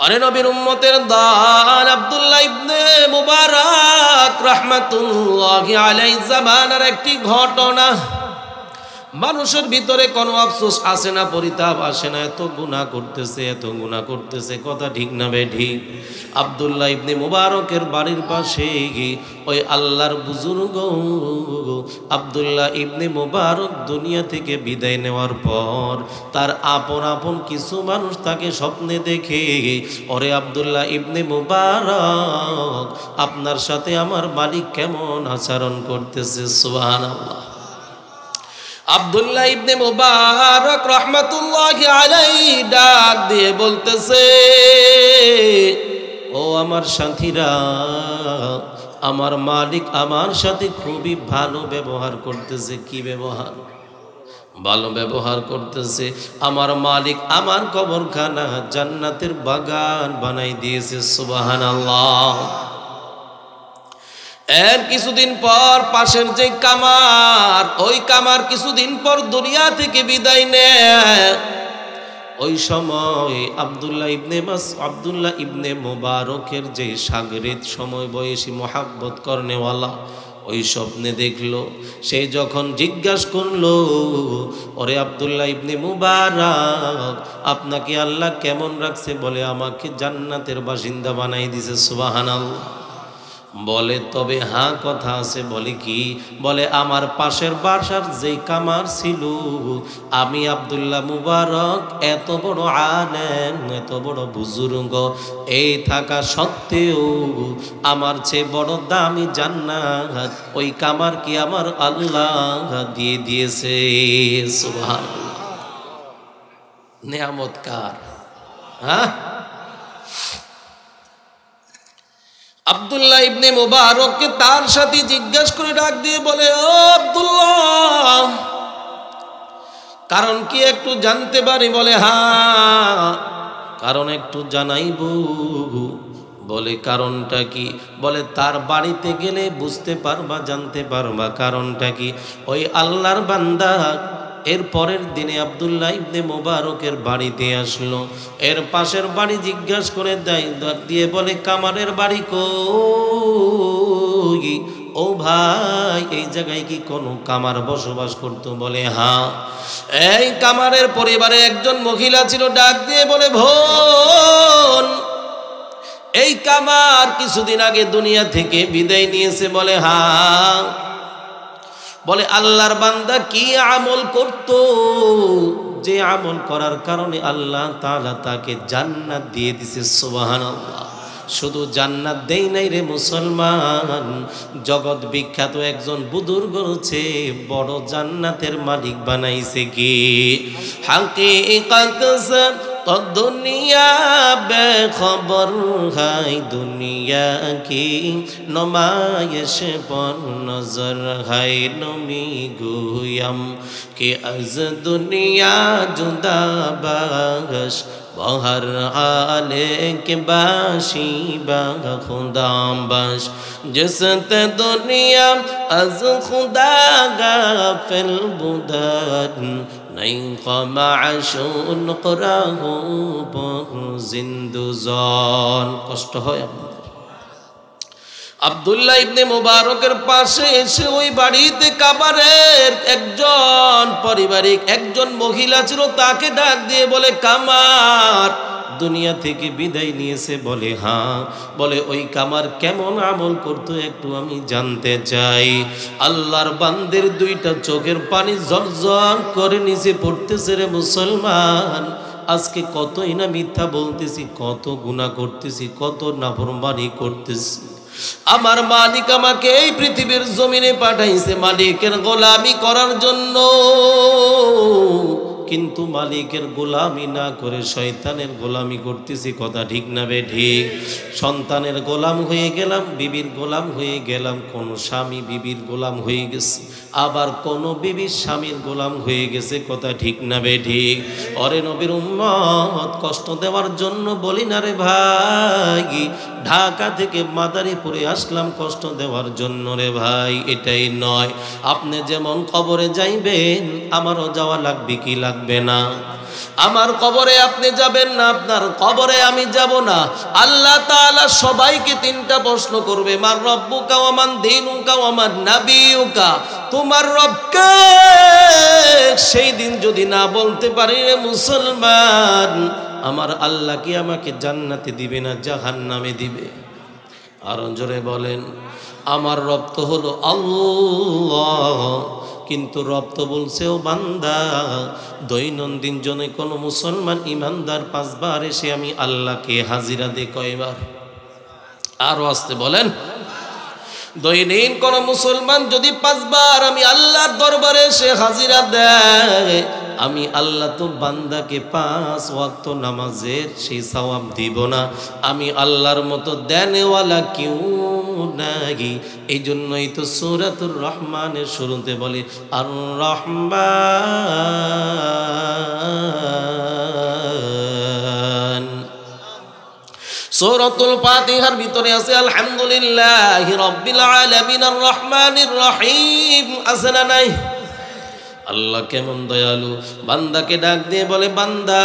আরে নবীর উম্মতের দল আব্দুল্লাহ ইবনে মুবারক রাহমাতুল্লাহি আলাইহি জামানার একটি ঘটনা। মানুষের ভিতরে কোনো আফসোস আসে না, পরিতাপ আসে না, এত গুনাহ করতেছে, কথা ঠিক না বেঠিক? আব্দুল্লাহ ইবনে মুবারকের বাড়ির পাশে ওই আল্লাহর বুজুর্গ আব্দুল্লাহ ইবনে মুবারক দুনিয়া থেকে বিদায় নেওয়ার পর তার আপন কিছু মানুষ তাকে স্বপ্নে দেখে, ওরে আব্দুল্লাহ ইবনে মুবারক, আপনার সাথে আমার মালিক কেমন আচরণ করতেছে। সুবহানাল্লাহ। আব্দুল্লাহ ইবনে মুবারক রাহমাতুল্লাহি আলাইহি ডাক দিয়ে বলতেছে, ও আমার সাথীরা, আমার মালিক আমার সাথে খুবই ভালো ব্যবহার করতেছে। কি ব্যবহার? ভালো ব্যবহার করতেছে। আমার মালিক আমার কবরখানা জান্নাতের বাগান বানাই দিয়েছে। সুবহানাল্লাহ। এর কিছুদিন পর পাশের যে কামার, ওই কামার কিছুদিন পর দুনিয়া থেকে বিদায় নেয়। ওই সময় আব্দুল্লাহ ইবনে মুবারকের যে শাগরিদ, সময় বয়সী মোহাব্বত করনেওয়ালা, ওই স্বপ্নে দেখলো। সে যখন জিজ্ঞাসা করলো, ওরে আব্দুল্লাহ ইবনে মুবারক, আপনাকে আল্লাহ কেমন রাখছে? বলে, আমাকে জান্নাতের বাসিন্দা বানাই দিছে। সুবহানাল্লাহ। বলে, তবে হ্যাঁ কথা আছে। বলে কি? বলে, আমার পাশের বাসার যেই কামার ছিল, আমি আব্দুল্লাহ মুবারক এত বড় আলেম, এত বড় বুজুর্গ, এই থাকা সত্ত্বেও আমার চেয়ে বড় দামি জান্নাত ওই কামার কি আমার আল্লাহ দিয়ে দিয়েছে। সুবহানাল্লাহ। নেয়ামত কার? হ্যাঁ। আব্দুল্লাহ ইবনে মুবারককে তার সাথে জিজ্ঞাসা করে ডাক দিয়ে বলে, ও আব্দুল্লাহ, কারণ কি একটু জানতে পারি? বলে, হ্যাঁ, কারণ একটু জানাইব। বলে, কারণটা কি? বলে, তার বাড়িতে গেলে বুঝতে পারবা, জানতে পারবা কারণটা কি। ওই আল্লাহর বান্দা এর পরের দিনে আব্দুল্লাহ ইবনে মুবারকের বাড়িতে আসলো। এর পাশের বাড়ি জিজ্ঞাসা করে দিয়ে বলে, কামারের বাড়ি কই? ও ভাই, এই জায়গায় কি কোনো কামার বসবাস করতো? বলে, হ্যাঁ। এই কামারের পরিবারে একজন মহিলা ছিল। ডাক দিয়ে বলে, বোন, এই কামার কিছুদিন আগে দুনিয়া থেকে বিদায় নিয়েছে। বলে, হ্যাঁ। বলে, আল্লাহর বান্দা কি আমল করত, যে আমল করার কারণে আল্লাহ তাআলা তাকে জান্নাত দিয়ে দিছে। সুবহানাল্লাহ। শুধু জান্নাত দেই নাই রে মুসলমান, জগৎ বিখ্যাত একজন বুজুর্গ রয়েছে, বড় জান্নাতের মালিক বানাইছে। কি হাকিকত সে तो दुनिया बेखबर है दुनिया की नुमाइश पर नजर है नमी गुयम कि अज दुनिया जुदा बागश बहर आले के बाशी बाग खुदा बश जिसते दुनिया अज खुदा गाफिल बुदन नहीं कमाशुन कराहु जिंदुजान कष्ट হয় আপনাদের। আব্দুল্লাহ ইবনে মুবারকের পাশে এসে ওই বাড়িতে কামারের একজন পারিবারিক একজন মহিলা ছিল, তাকে ডাক দিয়ে বলে, কামার দুনিয়া থেকে বিদায় নিয়েছে। বলে, হ্যাঁ। বলে, ওই কামার কেমন আমল করতো একটু আমি জানতে চাই। আল্লাহর বান্দের দুইটা চোখের পানি ঝরঝর করে নিচে পড়তেছে রে মুসলমান। আজকে কতই না মিথ্যা বলতেছি, কত গুনাহ করতেছি, কত নাফরমানি করতেছি। আমার মালিক আমাকে এই পৃথিবীর জমিনে পাঠাইছে মালিকের গোলামি করার জন্য, কিন্তু মালিকের গোলামি না করে শয়তানের গোলামি করতেছি। কথা ঠিক না বে ঠিক? সন্তানের গোলাম হয়ে গেলাম, বিবির গোলাম হয়ে গেলাম, কোন স্বামী বিবির গোলাম হয়ে গেছে, আবার কোন বিবির স্বামীর গোলাম হয়ে গেছে। কথা ঠিক না বে ঠিক? অরে নবীর উম্মত, কষ্ট দেওয়ার জন্য বলি না রে ভাই, ঢাকা থেকে মাদারীপুরে আসলাম কষ্ট দেওয়ার জন্য রে ভাই, এটাই নয়। আপনি যেমন কবরে যাইবেন আমারও যাওয়া লাগবে কি লাগবে না? আমার কবরে আপনি যাবেন না, আপনার কবরে আমি যাব না। আল্লাহ তাআলা সবাইকে তিনটা প্রশ্ন করবে, মান রব্বুকা ওয়া মান দীনুকা ওয়া মান নাবিয়ুকা, তোমার রবকে সেই দিন যদি না বলতে পারি রে মুসলমান, আমার আল্লাহ কি আমাকে জান্নাতে দিবে না জাহান্নামে দিবে? আর জোরে বলেন, আমার রব তো হলো আল্লাহ, কিন্তু রব তো বলছে ও বান্দা, দৈনন্দিন জনে কোনো মুসলমান ইমানদার 5 বার এসে আমি আল্লাহকে হাজিরা দে কয়বার? আরো আসতে বলেন। দৈনিক কোন মুসলমান যদি 5 বার আমি আল্লাহর দরবারে এসে হাজিরা দেয়, আমি আল্লাহ তো বান্দাকে 5 ওয়াক্ত নামাজের সেই সওয়াব দিব না? আমি আল্লাহর মতো দেনেওয়ালা কেউ নাই। এই জন্যই তো সূরাতুর রহমানের শুরুতে বলে আর রহমান। সূরাতুল ফাতিহার ভিতরে আছে আলহামদুলিল্লাহি রাব্বিল আলামিন আর রহমানির রহিম, আছে না নাই? আল্লাহ কেমন দয়ালু, বান্দাকে ডাক দিয়ে বলে, বান্দা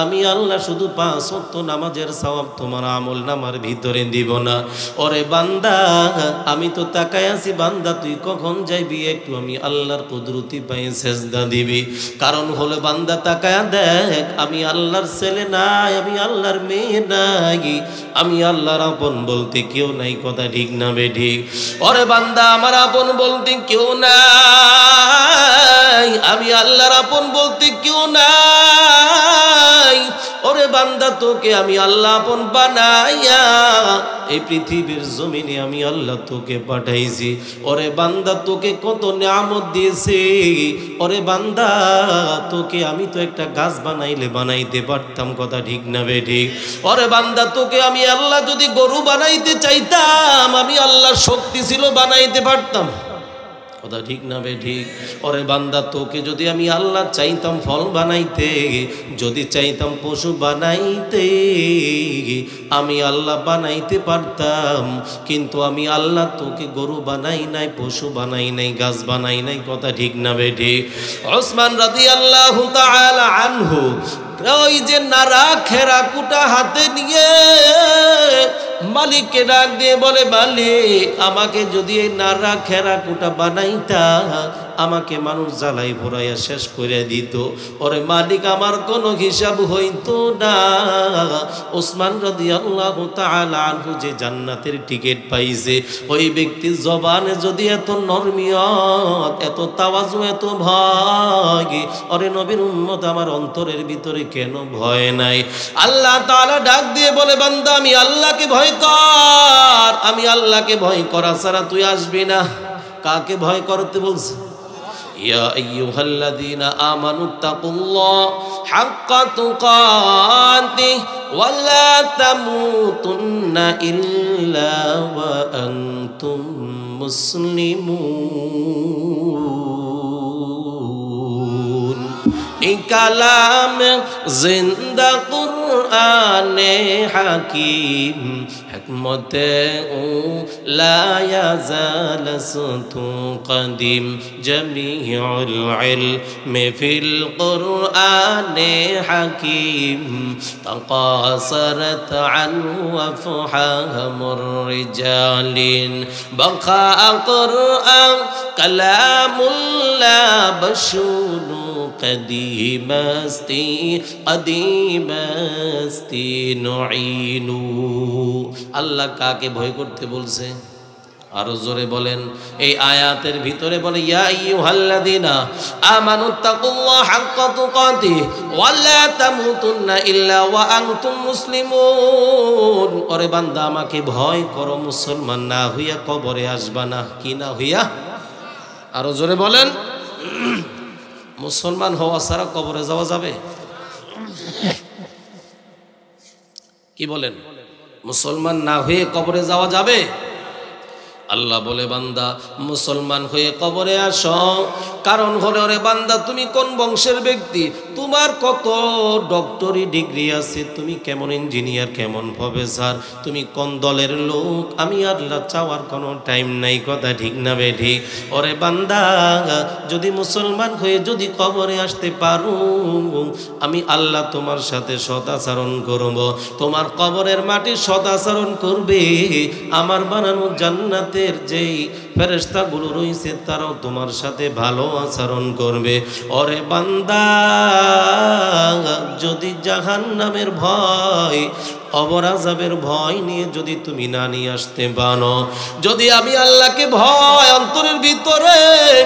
আমি আল্লাহ শুধু 5 ওয়াক্ত নামাজের সওয়াব তোমার আমল নামার ভিতরে দিব না। ওরে বান্দা, আমি তো তাকায় আছি, বান্দা তুই কখন যাইবি একটু আমি আল্লাহর কুদরতি পায়ে সেজদা দিবি। কারণ হলো বান্দা তাকায় দেখ, আমি আল্লাহর ছেলে নাই, আমি আল্লাহর মেয়ে নাই, আমি আল্লাহর আপন বলতে কেউ নাই। কথা ঠিক না বেঠিক? ওরে বান্দা, আমার আপন বলতে কেউ নাই, আমি আল্লাহর আপন বলতে কেউ নাই। ওরে বান্দা, তোকে আমি আল্লাহ আপন বানাইয়া এই পৃথিবীর জমিনে আমি আল্লাহ তোকে পাঠাইছি। ওরে বান্দা, তোকে কত নিয়ামত দিয়েছি। ওরে বান্দা, তোকে আমি তো একটা গাছ বানাইলে বানাইতে পারতাম। কথা ঠিক না বেঠিক? ওরে বান্দা, তোকে আমি আল্লাহ যদি গরু বানাইতে চাইতাম, আমি আল্লাহর শক্তি ছিল বানাইতে পারতাম। কথা ঠিক না বেঠিক? ওরে বান্দা, তোকে যদি আমি আল্লাহ চাইতাম ফল বানাইতে, যদি চাইতাম পশু বানাইতে, আমি আল্লাহ বানাইতে পারতাম। কিন্তু আমি আল্লাহ তোকে গরু বানাই নাই, পশু বানাই নাই, গাছ বানাই নাই। কথা ঠিক না বেঠিক? ওসমান রাদিয়াল্লাহু তাআলা আনহু ওই যে নারা খেরা কুটা হাতে নিয়ে মালিককে ডাক দিয়ে বলে, মালিক আমাকে যদি এই নারা খেরা কুটা বানাইতা, আমাকে মানুষ জ্বালাই ভরাইয়া শেষ করে দিত। ওরে মালিক, আমার কোনো হিসাব হইতো না। ওসমান রাদিয়াল্লাহু তাআলা আনহু যে জান্নাতের টিকিট পাইছে, ওই ব্যক্তির জবানে যদি এত নরমিয়ত, এত তাওয়াজু, এত ভয়, ওরে নবীর উম্মত আমার অন্তরের ভিতরে কেন ভয় নাই? আল্লাহ তাআলা ডাক দিয়ে বলে, বান্দা আমি আল্লাহকে ভয় কর, আমি আল্লাহকে ভয় করা ছাড়া তুই আসবি না। কাকে ভয় করতে বলছে? ইয়া আইয়ুহাল্লাযীনা আমানুত্তাকুল্লাহ হাক্কা তুকাতিহি ওয়া লা তামুতুন্না ইল্লা ওয়া আনতুম মুসলিমুন। এই কালাম জিন্দা কুরআনে হাকিম, হিকমতে ও লা ইয়াজালাসতু কদিম, জামিউল ইলমি ফিল কুরআনে হাকিম, তাকাসারাত আনহু আফহামুর রিজালিন, বাকা কুরআন কালামুল্লাহ বাশুনু কদিমাস্তি কদিমাস্তি নুঈনু। আল্লাহ কাকে ভয় করতে বলছে? আরো জোরে বলেন। এই আয়াতের ভিতরে বলে, ইয়া আইয়ুহাল্লাযীনা আমানুত্তাকুল্লাহ হাক্কা তুকাতিহি ওয়া লা তামুতুন্না ইল্লা ওয়া আনতুম মুসলিমুন। ওরে বান্দা, আমাকে ভয় করো, মুসলমান না হইয়া কবরে আসবা না। কি না হইয়া? আরো জোরে বলেন। মুসলমান হওয়া ছাড়া কবরে যাওয়া যাবে? কি বলেন? মুসলমান না হয়ে কবরে যাওয়া যাবে? আল্লাহ বলে, বান্দা মুসলমান হয়ে কবরে আসো, কারণ হলো রে বান্দা তুমি কোন বংশের ব্যক্তি, তোমার কত ডক্টরি ডিগ্রি আছে, তুমি কেমন ইঞ্জিনিয়ার, কেমন প্রফেসর, তুমি কোন দলের লোক, আমি আল্লাহ চাওয়ার কোনো টাইম নাই, কথা ঠিক না বে ঠিক? ওরে বান্দা, যদি মুসলমান হয়ে যদি কবরে আসতে পারো, আমি আল্লাহ তোমার সাথে সদাচরণ করব, তোমার কবরের মাটি সদাচরণ করবে, আমার বানানো জান্নাতের যেই ফেরেশতাগুলো রয়েছে তারাও তোমার সাথে ভালো আচরণ করবে। ওরে বান্দা, যদি জাহান্নামের ভয়, কবর আযাবের ভয় নিয়ে যদি তুমি না নিয়ে আসতে পারো, যদি আমি আল্লাহকে ভয় অন্তরের ভিতরে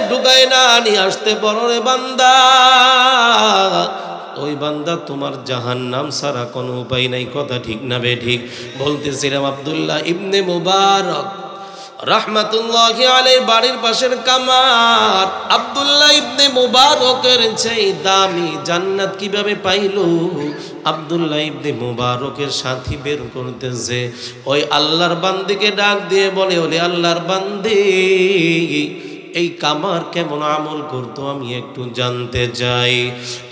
ঢুকায় না নিয়ে আসতে পারো রে বান্দা, ওই বান্দা তোমার জাহান্নাম ছাড়া কোনো উপায় নাই, কথা ঠিক না বে ঠিক? বলতেছিলাম আব্দুল্লাহ ইবনে মুবারক রাহমাতুল্লাহি আলাইহি বাড়ির পাশের কামার, আব্দুল্লাহ ইবনে মুবারকের সেই দামি জান্নাত কিভাবে পাইলো? আব্দুল্লাহ ইবনে মুবারকের সাথী বের করতেছে, ওই আল্লাহর বান্দিকে ডাক দিয়ে বলে, ওরে আল্লাহর বান্দি, এই কামার কেমন আমল করতো আমি একটু জানতে চাই।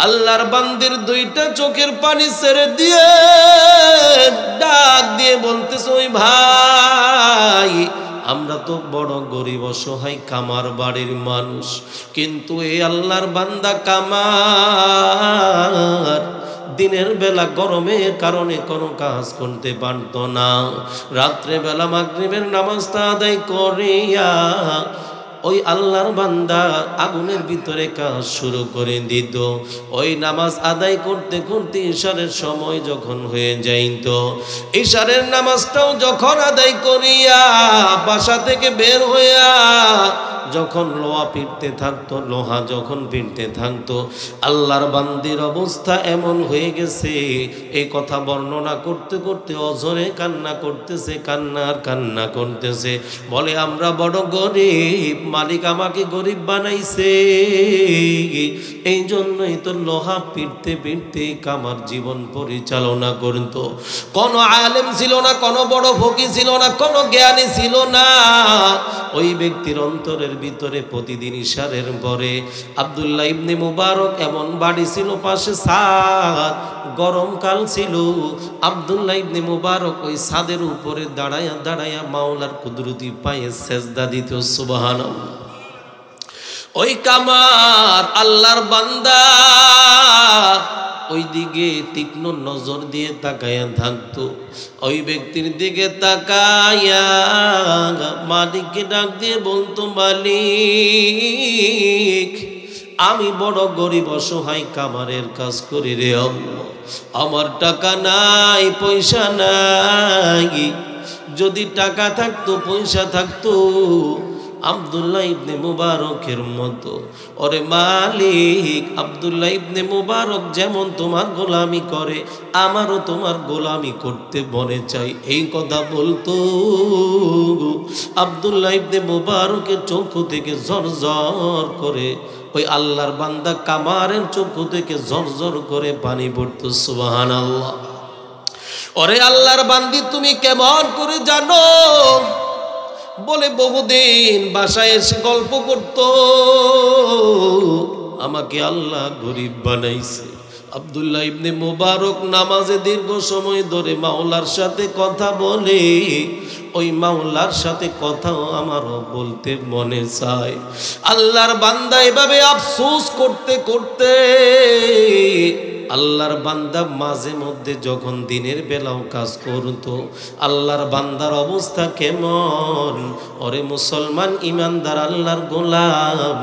আল্লাহর বান্দির দুইটা চোখের পানি ছেড়ে দিয়ে ডাক দিয়ে বলতেছে, ওই ভাই, আমরা তো বড় গরিব অসহায় কামার বাড়ির মানুষ, কিন্তু এই আল্লাহর বান্দা কামার দিনের বেলা গরমের কারণে কোনো কাজ করতে পারত না, রাত্রে বেলা মাগরিবের নামাজটা আদায় করিয়া ওই আল্লাহর বান্দা আগুনের ভিতরে কাজ শুরু করে দিত। ওই নামাজ আদায় করতে করতে ইশারের সময় যখন হয়ে যাইত, ইশারের নামাজটাও যখন আদায় করিয়া বাসা থেকে বের হইয়া যখন লোহা পিটতে থাকতো, লোহা যখন পিটতে থাকতো, আল্লাহর বান্দির অবস্থা এমন হয়ে গেছে, এই কথা বর্ণনা করতে করতে অঝরে কান্না করতেছে, কান্না করতেছে, বলে আমরা বড় গরিব, মালিক আমাকে গরিব বানাইছে, এই জন্যই তো লোহা পিটতে পিটতে কামার জীবন পরিচালনা করত। কোনো আলেম ছিল না, কোনো বড় ফকির ছিল না, কোনো জ্ঞানী ছিল না। ওই ব্যক্তির অন্তরের ভিতরে প্রতিদিন ইশারের পরে আব্দুল্লাহ ইবনে মুবারক এমন বাড়ি ছিল, পাশে ছাদ, গরমকাল ছিল, আব্দুল্লাহ ইবনে মুবারক ওই ছাদের উপরে দাঁড়ায়া দাঁড়ায়া মাওলার কুদরতি পায়ে সেজদা দিত। সুবহানাল্লাহ। ওই কামার আল্লাহর বান্দা ওই দিকে তীক্ষ্ণ নজর দিয়ে তাকায়া থাকতো, ওই ব্যক্তির দিকে তাকায়া মালিককে ডাক দিয়ে বলতো, মালিক, আমি বড় গরিব অসহায় কামারের কাজ করি রে আল্লাহ, আমার টাকা নাই, পয়সা নাই, যদি টাকা থাকতো, পয়সা থাকতো, আব্দুল্লাহ ইবনে মুবারকের মতো, ওরে মালিক, আব্দুল্লাহ ইবনে মুবারক যেমন তোমার গোলামি করে, আমারও তোমার গোলামি করতে মনে চাই, এই কথা বলতো। আব্দুল্লাহ ইবনে মুবারকের চক্ষু থেকে ঝরঝর করে ওই আল্লাহর বান্দা কামারের চক্ষু থেকে ঝরঝর করে পানি পড়তো। সুবহানাল্লাহ। ওরে আল্লাহর বান্দি, তুমি কেমন করে জানো? বলে, বহুদিন বাসায় এসে গল্প করত, আমাকে আল্লাহ গরিব বানাইছে। আব্দুল্লাহ ইবনে মুবারক নামাজে দীর্ঘ সময় ধরে মাওলার সাথে কথা বলে, ওই মাওলার সাথে কথাও আমারও বলতে মনে চায়। আল্লাহর বান্দা এভাবে আফসোস করতে করতে আল্লাহর বান্দা মাঝে মধ্যে যখন দিনের বেলাও কাজ করতো, আল্লাহর বান্দার অবস্থা কেমন? ওরে মুসলমান ইমানদার আল্লাহর গোলাম,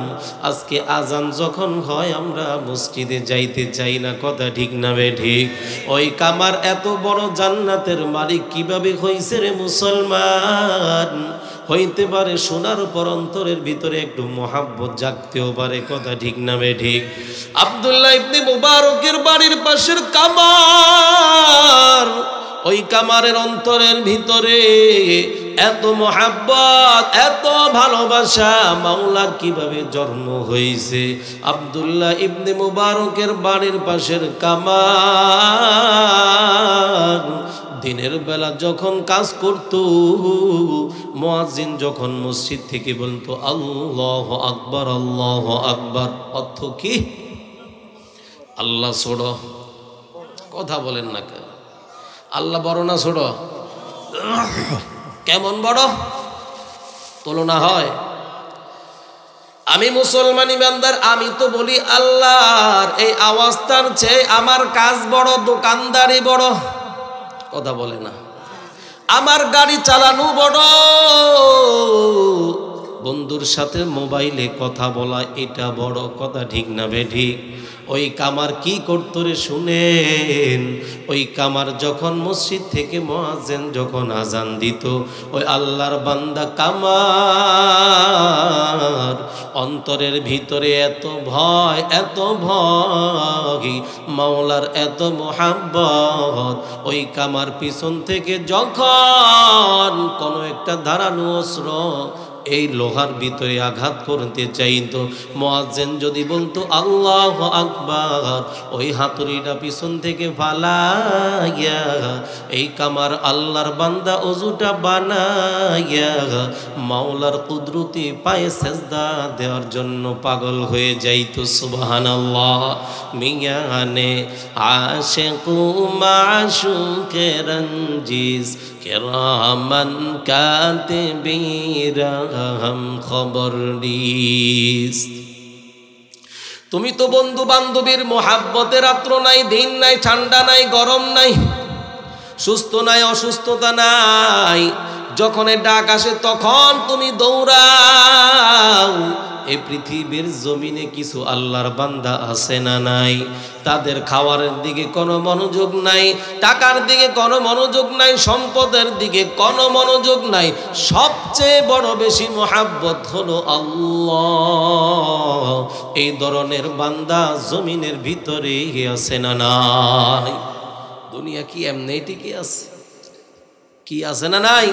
আজকে আজান যখন হয় আমরা মসজিদে যাইতে চাই না, কথা ঠিক না বে ঠিক? ওই কামার এত বড় জান্নাতের মালিক কিভাবে হইছে রে মুসলমান? হইতে পারে সোনার উপর অন্তরের ভিতরে একটু মোহাব্বত জাগতেও পারে, কথা ঠিক না বে ঠিক? আব্দুল্লাহ ইবনে মুবারকের বাড়ির পাশের কামার, ওই কামারের অন্তরের ভিতরে এত মোহাব্বত, এত ভালোবাসা, মাওলার কিভাবে জন্ম হয়েছে। আব্দুল্লাহ ইবনে মুবারকের বাড়ির পাশের কামার দিনের বেলা যখন কাজ করত, মুয়াজ্জিন যখন মসজিদ থেকে বলতো আল্লাহু আকবার আল্লাহু আকবার, অর্থ কি? আল্লাহ ছোট। কথা বলেন না কেন? আল্লাহ বড় না ছোট? কেমন বড়? তুলনা হয়? আমি মুসলমান ইমানদার, আমি তো বলি আল্লাহর এই আওয়াজটার চেয়ে আমার কাজ বড়, দোকানদারি বড়। কথা বলে না? আমার গাড়ি চালানো বড়, বন্ধুর সাথে মোবাইলে কথা বলা এটা বড়। কথা ঠিক না বেঠিক? ওই কামার কি করতো রে শুনেন, ওই কামার যখন মসজিদ থেকে মুয়াজ্জিন যখন আজান দিত, ওই আল্লাহর বান্দা কামার অন্তরের ভিতরে এত ভয়, এত ভয়, মাওলার এত মোহাব্বত, ওই কামার পিছন থেকে যখন কোনো একটা ধারালো অস্ত্র এই লোহার ভিতরে আঘাত করতে চাইতো, মুয়াজ্জিন যদি বলতো আল্লাহু আকবার, ওই হাতুড়িটা পিছন থেকে ফালাইয়া এই কামার আল্লাহর বান্দা ওযুটা বানাইয়া মাওলার কুদরতি পায়ে সেজদা দেওয়ার জন্য পাগল হয়ে যাইতো। সুবহানাল্লাহ। মিয়ানে আশিকু মাশুকে রঞ্জিজ কিরামান কাতিবিরা হাম খবর নিস। তুমি তো বন্ধু বান্ধবীর মোহাব্বতে রাত্র নাই, দিন নাই, ঠান্ডা নাই, গরম নাই, সুস্থ নাই, অসুস্থতা নাই, যখন ডাক আসে তখন তুমি দৌড়াও। এই পৃথিবীর জমিনে কিছু আল্লাহর বান্দা আছে না নাই? তাদের খাওয়ারের দিকে কোনো মনোযোগ নাই, টাকার দিকে কোনো মনোযোগ নাই, সম্পদের দিকে কোনো মনোযোগ নাই, সবচেয়ে বড় বেশি মোহাব্বত হলো আল্লাহ। এই ধরনের বান্দা জমিনের ভিতরে আছে না নাই? দুনিয়া কি এমনি টিকে আছে? কি আছে না নাই?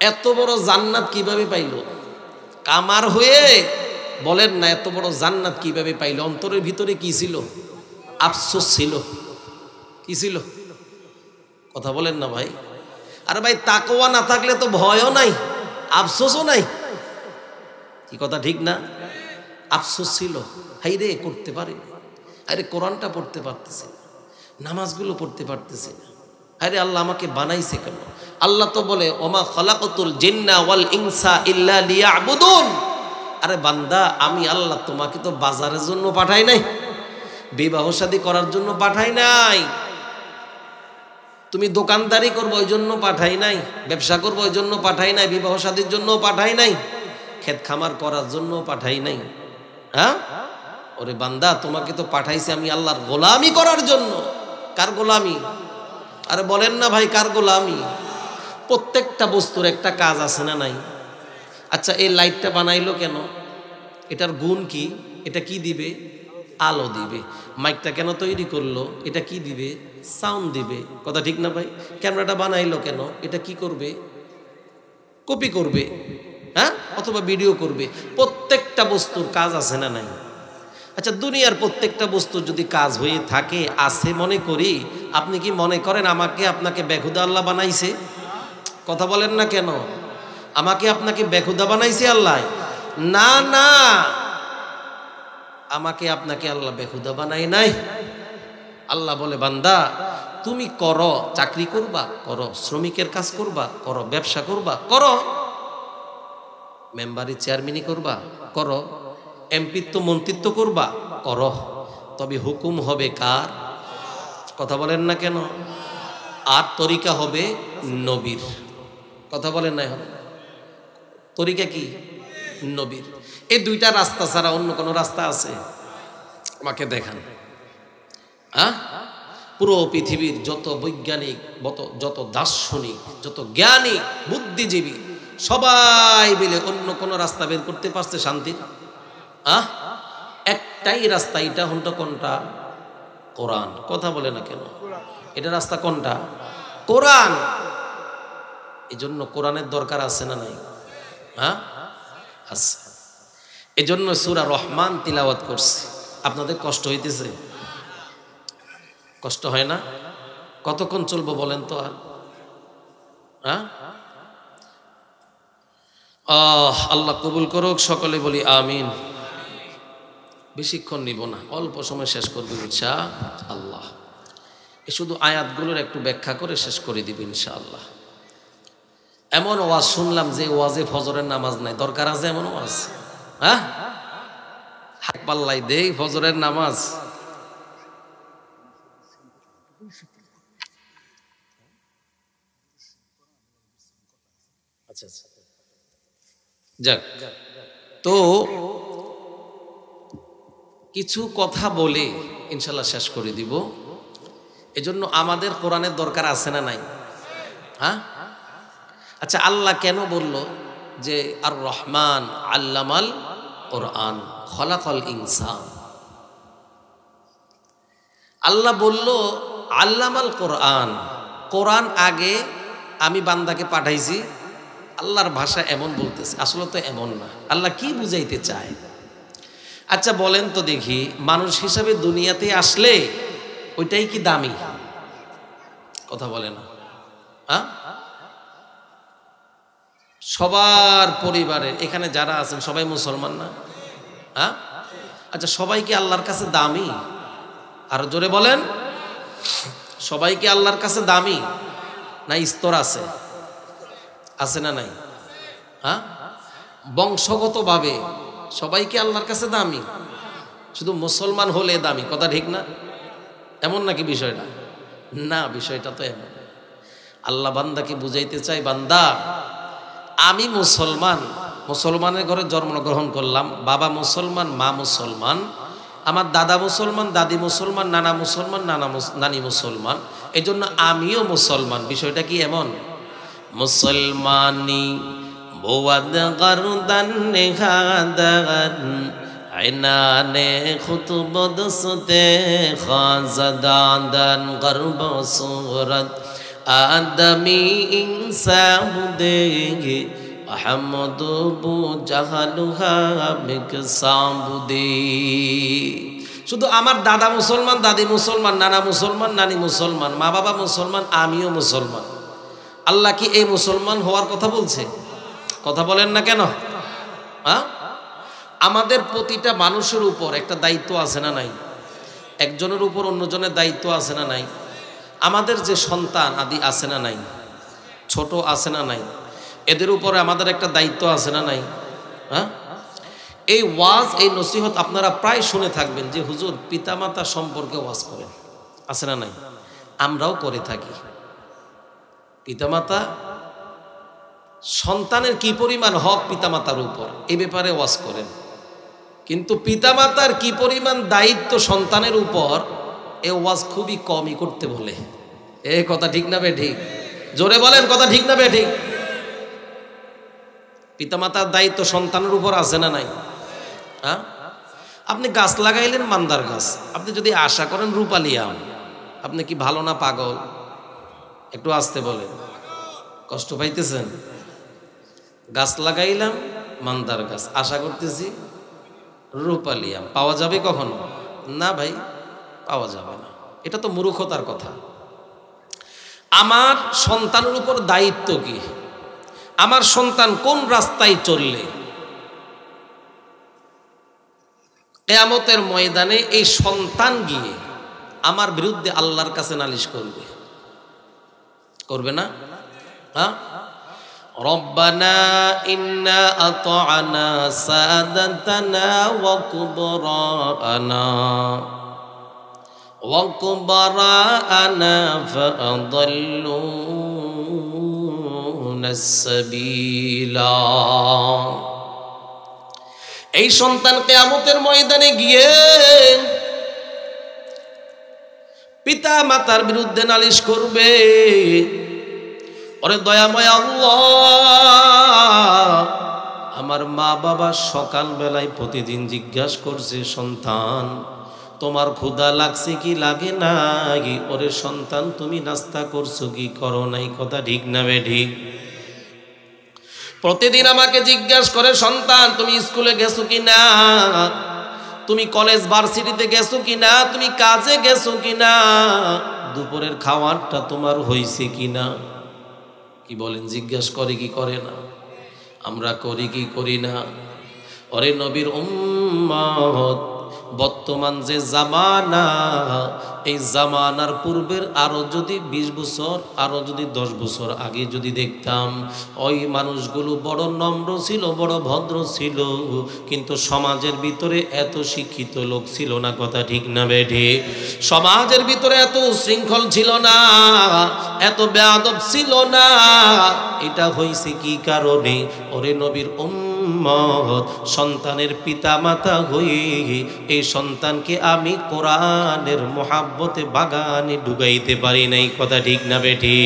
এত বড় জান্নাত কিভাবে পাইলো? কামার হয়ে বলেন না, এত বড় জান্নাত কিভাবে পাইলো? অন্তরের ভিতরে কি ছিল? আফসোস ছিল। কি ছিল? কথা বলেন না ভাই? আরে ভাই, তাকওয়া না থাকলে তো ভয়ও নাই, আফসোসও নাই। কি কথা ঠিক না? আফসোস ছিল, হাই রে করতে পারি, আরে কোরআনটা পড়তে পারতেছি না, নামাজগুলো পড়তে পারতেছি না, আরে আল্লাহ আমাকে বানাইছে কেন? আল্লাহ তো বলে ওমা খলাকতুল জিন্না ওয়াল ইনসা ইল্লা লিয়াবুদুন। আরে বান্দা, আমি আল্লাহ তোমাকে তো বাজারের জন্য পাঠাই নাই, বিবাহ শাদী করার জন্য পাঠাই নাই, তুমি দোকানদারি করবো ওই জন্য পাঠাই নাই, ব্যবসা করবো ওই জন্য পাঠাই নাই, বিবাহ শাদীর জন্য পাঠাই নাই, ক্ষেত খামার করার জন্য পাঠাই নাই। হ্যাঁ ওরে বান্দা, তোমাকে তো পাঠাইছে আমি আল্লাহর গোলামি করার জন্য। কার গোলামি? আরে বলেন না ভাই, কার গোলামি? প্রত্যেকটা বস্তুর একটা কাজ আছে না নাই? আচ্ছা, এই লাইটটা বানাইলো কেন? এটার গুণ কি? এটা কি দিবে? আলো দিবে। মাইকটা কেন তৈরি করলো? এটা কি দিবে? সাউন্ড দিবে। কথা ঠিক না ভাই? ক্যামেরাটা বানাইলো কেন? এটা কি করবে? কপি করবে, হ্যাঁ, অথবা ভিডিও করবে। প্রত্যেকটা বস্তুর কাজ আছে না নাই? আচ্ছা, দুনিয়ার প্রত্যেকটা বস্তু যদি কাজ হয়ে থাকে, আছে মনে করি, আপনি কি মনে করেন আমাকে আপনাকে বেহুদা আল্লাহ বানাইছে? কথা বলেন না কেন? আমাকে আপনাকে বেহুদা বানাইছে আল্লাহ? না না, আমাকে আপনাকে আল্লাহ বেহুদা বানাই নাই। আল্লাহ বলে বান্দা, তুমি করো, চাকরি করবা করো, শ্রমিকের কাজ করবা করো, ব্যবসা করবা করো, মেম্বারি চেয়ারম্যানই করবা করো, এমপিত্ব মন্ত্রিত্ব করবা করো, তবে হুকুম হবে কার? কথা বলেন না কেন? আর তরিকা হবে নবীর। কথা বলেন না? হবে তরিকা কি? নবীর। এই দুইটা রাস্তা ছাড়া অন্য কোনো রাস্তা আছে? আমাকে দেখান। হ্যাঁ, পুরো পৃথিবীর যত বৈজ্ঞানিক, যত দার্শনিক, যত জ্ঞানী, বুদ্ধিজীবী সবাই মিলে অন্য কোনো রাস্তা বের করতে পারছে শান্তির? একটাই রাস্তা, এটা হলো কোনটা? কোরআন। কথা বলে না কেন? এটা রাস্তা কোনটা? কোরআন। এই জন্য কোরআনের দরকার আছে না নাই? হ্যাঁ আছে। এই জন্য সূরা রহমান তিলাওয়াত করছে। আপনাদের কষ্ট হইতেছে? কষ্ট হয় না? কতক্ষণ চলবো বলেন তো আর? হ্যাঁ, আল্লাহ কবুল করুক, সকলে বলি আমিন। বেশিক্ষণ নিব না, অল্প সময় শেষ করবো ইনশাআল্লাহ। শুধু আয়াতগুলোর একটু ব্যাখ্যা করে শেষ করে দিব ইনশাআল্লাহ। এমন ওয়াজ শুনলাম যে ওয়াজে ফজরের নামাজ নাই, দরকার আছে এমন ওয়াজ? হ্যাঁ, হাত পাল্লাই দেই ফজরের নামাজ। আচ্ছা আচ্ছা, যাক, তো কিছু কথা বলে ইনশাল্লাহ শেষ করে দিব। এজন্য আমাদের কোরআনের দরকার আছে না নাই? হ্যাঁ, আচ্ছা, আল্লাহ কেন বলল যে আর রহমান আল্লামাল কোরআন খলাকাল ইনসান? আল্লাহ বলল আল্লামাল কোরআন, কোরআন আগে আমি বান্দাকে পাঠাইছি। আল্লাহর ভাষা এমন বলতেছে, আসলে তো এমন না। আল্লাহ কি বুঝাইতে চায়? আচ্ছা বলেন তো দেখি, মানুষ হিসাবে দুনিয়াতে আসলে ওইটাই কি দামি? কথা বলে না? হ্যাঁ, সবার পরিবারে এখানে যারা আছেন সবাই মুসলমান না? হ্যাঁ, আচ্ছা, সবাই কি আল্লাহর কাছে দামি? আর জোরে বলেন, সবাই কি আল্লাহর কাছে দামি না স্তর আছে? আছে না নাই? হ্যাঁ, বংশগতভাবে সবাই কি আল্লাহর কাছে দামি? শুধু মুসলমান হলে দামি, কথা ঠিক না? এমন নাকি বিষয়টা? না, বিষয়টা তো এমন। আল্লাহ বান্দাকে বুঝাইতে চাই, বান্দা আমি মুসলমান, মুসলমানের ঘরে জন্মগ্রহণ করলাম, বাবা মুসলমান, মা মুসলমান, আমার দাদা মুসলমান, দাদি মুসলমান, নানা মুসলমান, নানি মুসলমান, এই জন্য আমিও মুসলমান। বিষয়টা কি এমন? মুসলমানি বোয়াদ গারদান নেহাদান আইনানে খুতবদ সুতে খাজাদান গর্ব সুরত আদমি ইনসাহুদে আহমদু বু জাহালুহা মিকসাবুদে। শুধু আমার দাদা মুসলমান, দাদি মুসলমান, নানা মুসলমান, নানি মুসলমান, মা বাবা মুসলমান, আমিও মুসলমান। আল্লাহ কি এই মুসলমান হওয়ার কথা বলছে? কথা বলেন না কেন? হ্যাঁ, আমাদের প্রতিটা মানুষের উপর একটা দায়িত্ব আছে না নাই? একজনের উপর অন্যজনের দায়িত্ব আছে না নাই? আমাদের যে সন্তান আদি আছে না নাই? ছোট আছে না নাই? এদের উপরে আমাদের একটা দায়িত্ব আছে না নাই? হ্যাঁ, এই ওয়াজ, এই নসিহত আপনারা প্রায় শুনে থাকবেন যে হুজুর পিতামাতা সম্পর্কে ওয়াজ করেন, আছে না নাই? আমরাও করে থাকি। পিতামাতা, সন্তানের কি পরিমাণ হক পিতামাতার উপর, এই ব্যাপারে ওয়াজ করেন। কিন্তু পিতামাতার কি পরিমাণ দায়িত্ব সন্তানের উপর, এ ওয়াজ খুবই কমই করতে বলে। এ কথা ঠিক না বে ঠিক? জোরে বলেন, কথা ঠিক না বে ঠিক? পিতামাতার দায়িত্ব সন্তানের উপর আছে না নাই? হ্যাঁ, আপনি গাছ লাগাইলেন মান্দার গাছ, আপনি যদি আশা করেন রূপালি আম, আপনি কি ভালো না পাগল? একটু আসতে বলেন, কষ্ট পাইতেছেন? গাছ লাগাইলাম মান্দার গাছ, আশা করতেছি রূপালি আম, পাওয়া যাবে কখনো? না ভাই, পাওয়া যাবে না। এটা তো মূর্খতার কথা। আমার সন্তানের উপর দায়িত্ব কি? আমার সন্তান কোন রাস্তায় চললে কিয়ামতের ময়দানে এই সন্তান গিয়ে আমার বিরুদ্ধে আল্লাহর কাছে নালিশ করবে, করবে না? হ্যাঁ, রব্বানা ইন্না আতা'না সাদাতানা ওয়া কুবরানা ফাআদাল্লুনা সাবিলা। এই সন্তান কিয়ামতের ময়দানে গিয়ে পিতা মাতার বিরুদ্ধে নালিশ করবে, ওরে দয়াময় আল্লাহ, আমার মা বাবা সকাল বেলায় প্রতিদিন জিজ্ঞাসা করছে, সন্তান তোমার ক্ষুধা লাগছে কি লাগে নাই? ওরে সন্তান তুমি নাস্তা করছো কি করো নাই? কথা ঠিক না বে ঠিক? প্রতিদিন আমাকে জিজ্ঞাসা করে, সন্তান তুমি স্কুলে গেছো কি না, তুমি কলেজ ভার্সিটিতে গেছো কি না, তুমি কাজে গেছো কি না। দুপুরের খাওয়ারটা তোমার হয়েছে কি না? কি বলেন? জিজ্ঞাসা করে কি করে না? আমরা করি কি করি না? ওরে নবীর উম্মত, বর্তমান যে জামানা, এই জামানার পূর্বের আরো যদি 20 বছর, আরো যদি 10 বছর আগে যদি দেখতাম, ওই মানুষগুলো বড় নম্র ছিল, বড় ভদ্র ছিল, কিন্তু সমাজের ভিতরে এত শিক্ষিত লোক ছিল না। কথা ঠিক না বেঠি? সমাজের ভিতরে এত উশৃঙ্খল ছিল না, এত বেয়াদব ছিল না। এটা হয়েছে কি কারণে? ওরে নবীর উম্মত, সন্তানের পিতা মাতা হয়ে এই সন্তানকে আমি কোরআনের মোহাব্বতে বাগানে ঢুকাইতে পারি নাই। কথা ঠিক না বেঠি?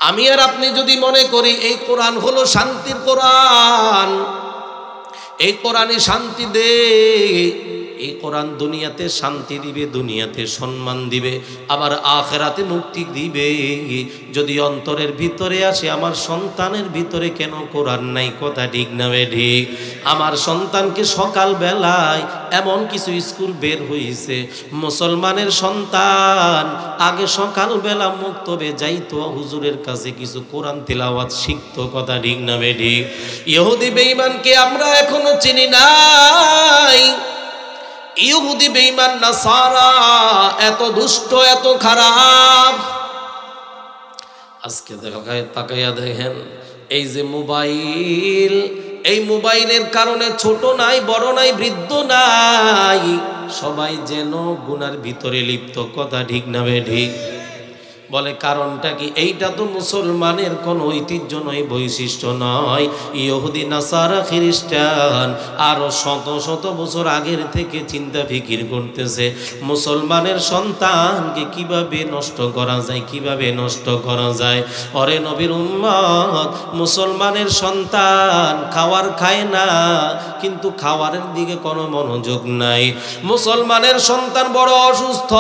আমি আর আপনি যদি মনে করি এই কোরআন হলো শান্তির কোরআন, এই কোরআনই শান্তি দে, এই কোরআন দুনিয়াতে শান্তি দিবে, দুনিয়াতে সম্মান দিবে, আবার আখিরাতে মুক্তি দিবে, যদি অন্তরের ভিতরে আসে আমার সন্তানের ভিতরে কেন কোরআন নাই? কথা ঠিক না বেঠি? আমার সন্তানকে সকাল বেলায় এমন কিছু স্কুল বের হয়েছে, মুসলমানের সন্তান আগে সকাল বেলা মুক্তবে যাইতো, হুজুরের কাছে কিছু কোরআন তেলাওয়াত শিখতো। কথা ঠিক না বেঠি? ইহুদি বেঈমানকে আমরা এখনো চিনি নাই। ইহুদি বেঈমান নাসারা এত দুষ্ট, এত খারাপ। আজকে তাকাইয়া দেখেন, এই যে মোবাইল, এই মোবাইলের কারণে ছোট নাই, বড় নাই, বৃদ্ধ নাই, সবাই যেন গুনার ভিতরে লিপ্ত। কথা ঠিক না বেঠিক? বলে কারণটা কি? এইটা তো মুসলমানের কোন ঐতিহ্য নয়, বৈশিষ্ট্য নয়। ইহুদি নাসারা খ্রিস্টান আরো শত শত বছর আগের থেকে চিন্তা ফিকির করতেছে মুসলমানের সন্তানকে কিভাবে নষ্ট করা যায়, কিভাবে নষ্ট করা যায়। ওরে নবীর উম্মত, মুসলমানের সন্তান খাওয়ার খায় না, কিন্তু খাওয়ারের দিকে কোনো মনোযোগ নাই। মুসলমানের সন্তান বড় অসুস্থ,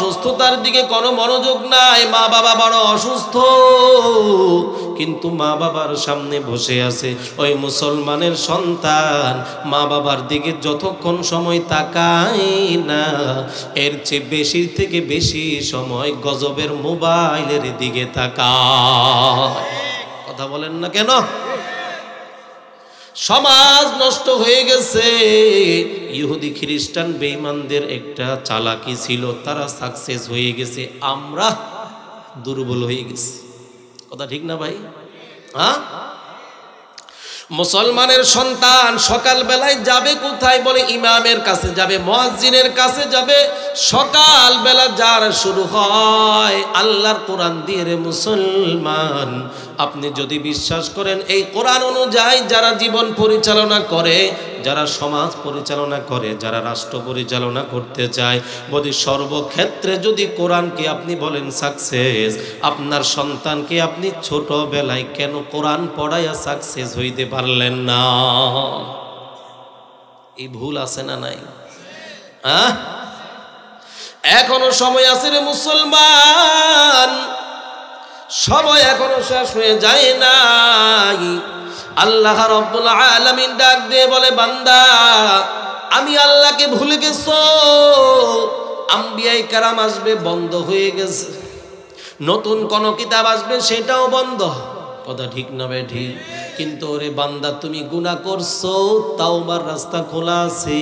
সুস্থতার দিকে কোনো মনোযোগ নাই। মা বাবা বড় অসুস্থ, কিন্তু মা বাবার সামনে বসে আছে ওই মুসলমানের সন্তান, মা বাবার দিকে যতক্ষণ সময় তাকায় না, এর চেয়ে বেশি থেকে বেশি সময় গজবের মোবাইলের দিকে তাকায়। কথা বলেন না কেন? সমাজ নষ্ট হয়ে গেছে। ইহুদি খ্রিস্টান বেঈমানদের একটা চালাকি ছিল, তারা সাকসেস হয়ে গেছে, আমরা দুর্বল হয়ে গেছি। কথা ঠিক না ভাই? হ্যাঁ, মুসলমানের সন্তান সকাল বেলায় যাবে কোথায়? বলে ইমামের কাছে যাবে, মুয়াজ্জিনের কাছে যাবে। সকাল বেলা যার শুরু হয় আল্লাহর কোরআন দিয়ে। রে মুসলমান, আপনি যদি বিশ্বাস করেন এই কোরআন অনুযায়ী যারা জীবন পরিচালনা করে, যারা সমাজ পরিচালনা করে, যারা রাষ্ট্র পরিচালনা করতে চায়, যদি সর্বক্ষেত্রে যদি কোরআনকে আপনি বলেন সাকসেস, আপনার সন্তানকে আপনি ছোটবেলায় কেন কোরআন পড়াইয়া সাকসেস হইতে পারলেন না? এই ভুল আছে না নাই? হ্যাঁ, এখনো সময় আছে রে মুসলমান, সময় এখনো শেষ হয়ে যায় নাই। আল্লাহ রাব্বুল আলামিন ডাক দিয়ে বলে, বান্দা আমি আল্লাহকে ভুলে গেছো। আম্বিয়ায়ে কেরাম আসবে, বন্ধ হয়ে গেছে। নতুন কোন কিতাব আসবে, সেটাও বন্ধ। কথা ঠিক না বেঠি? কিন্তু ওরে বান্দা তুমি গুনাহ করছো, তাওবার রাস্তা খোলা আছে।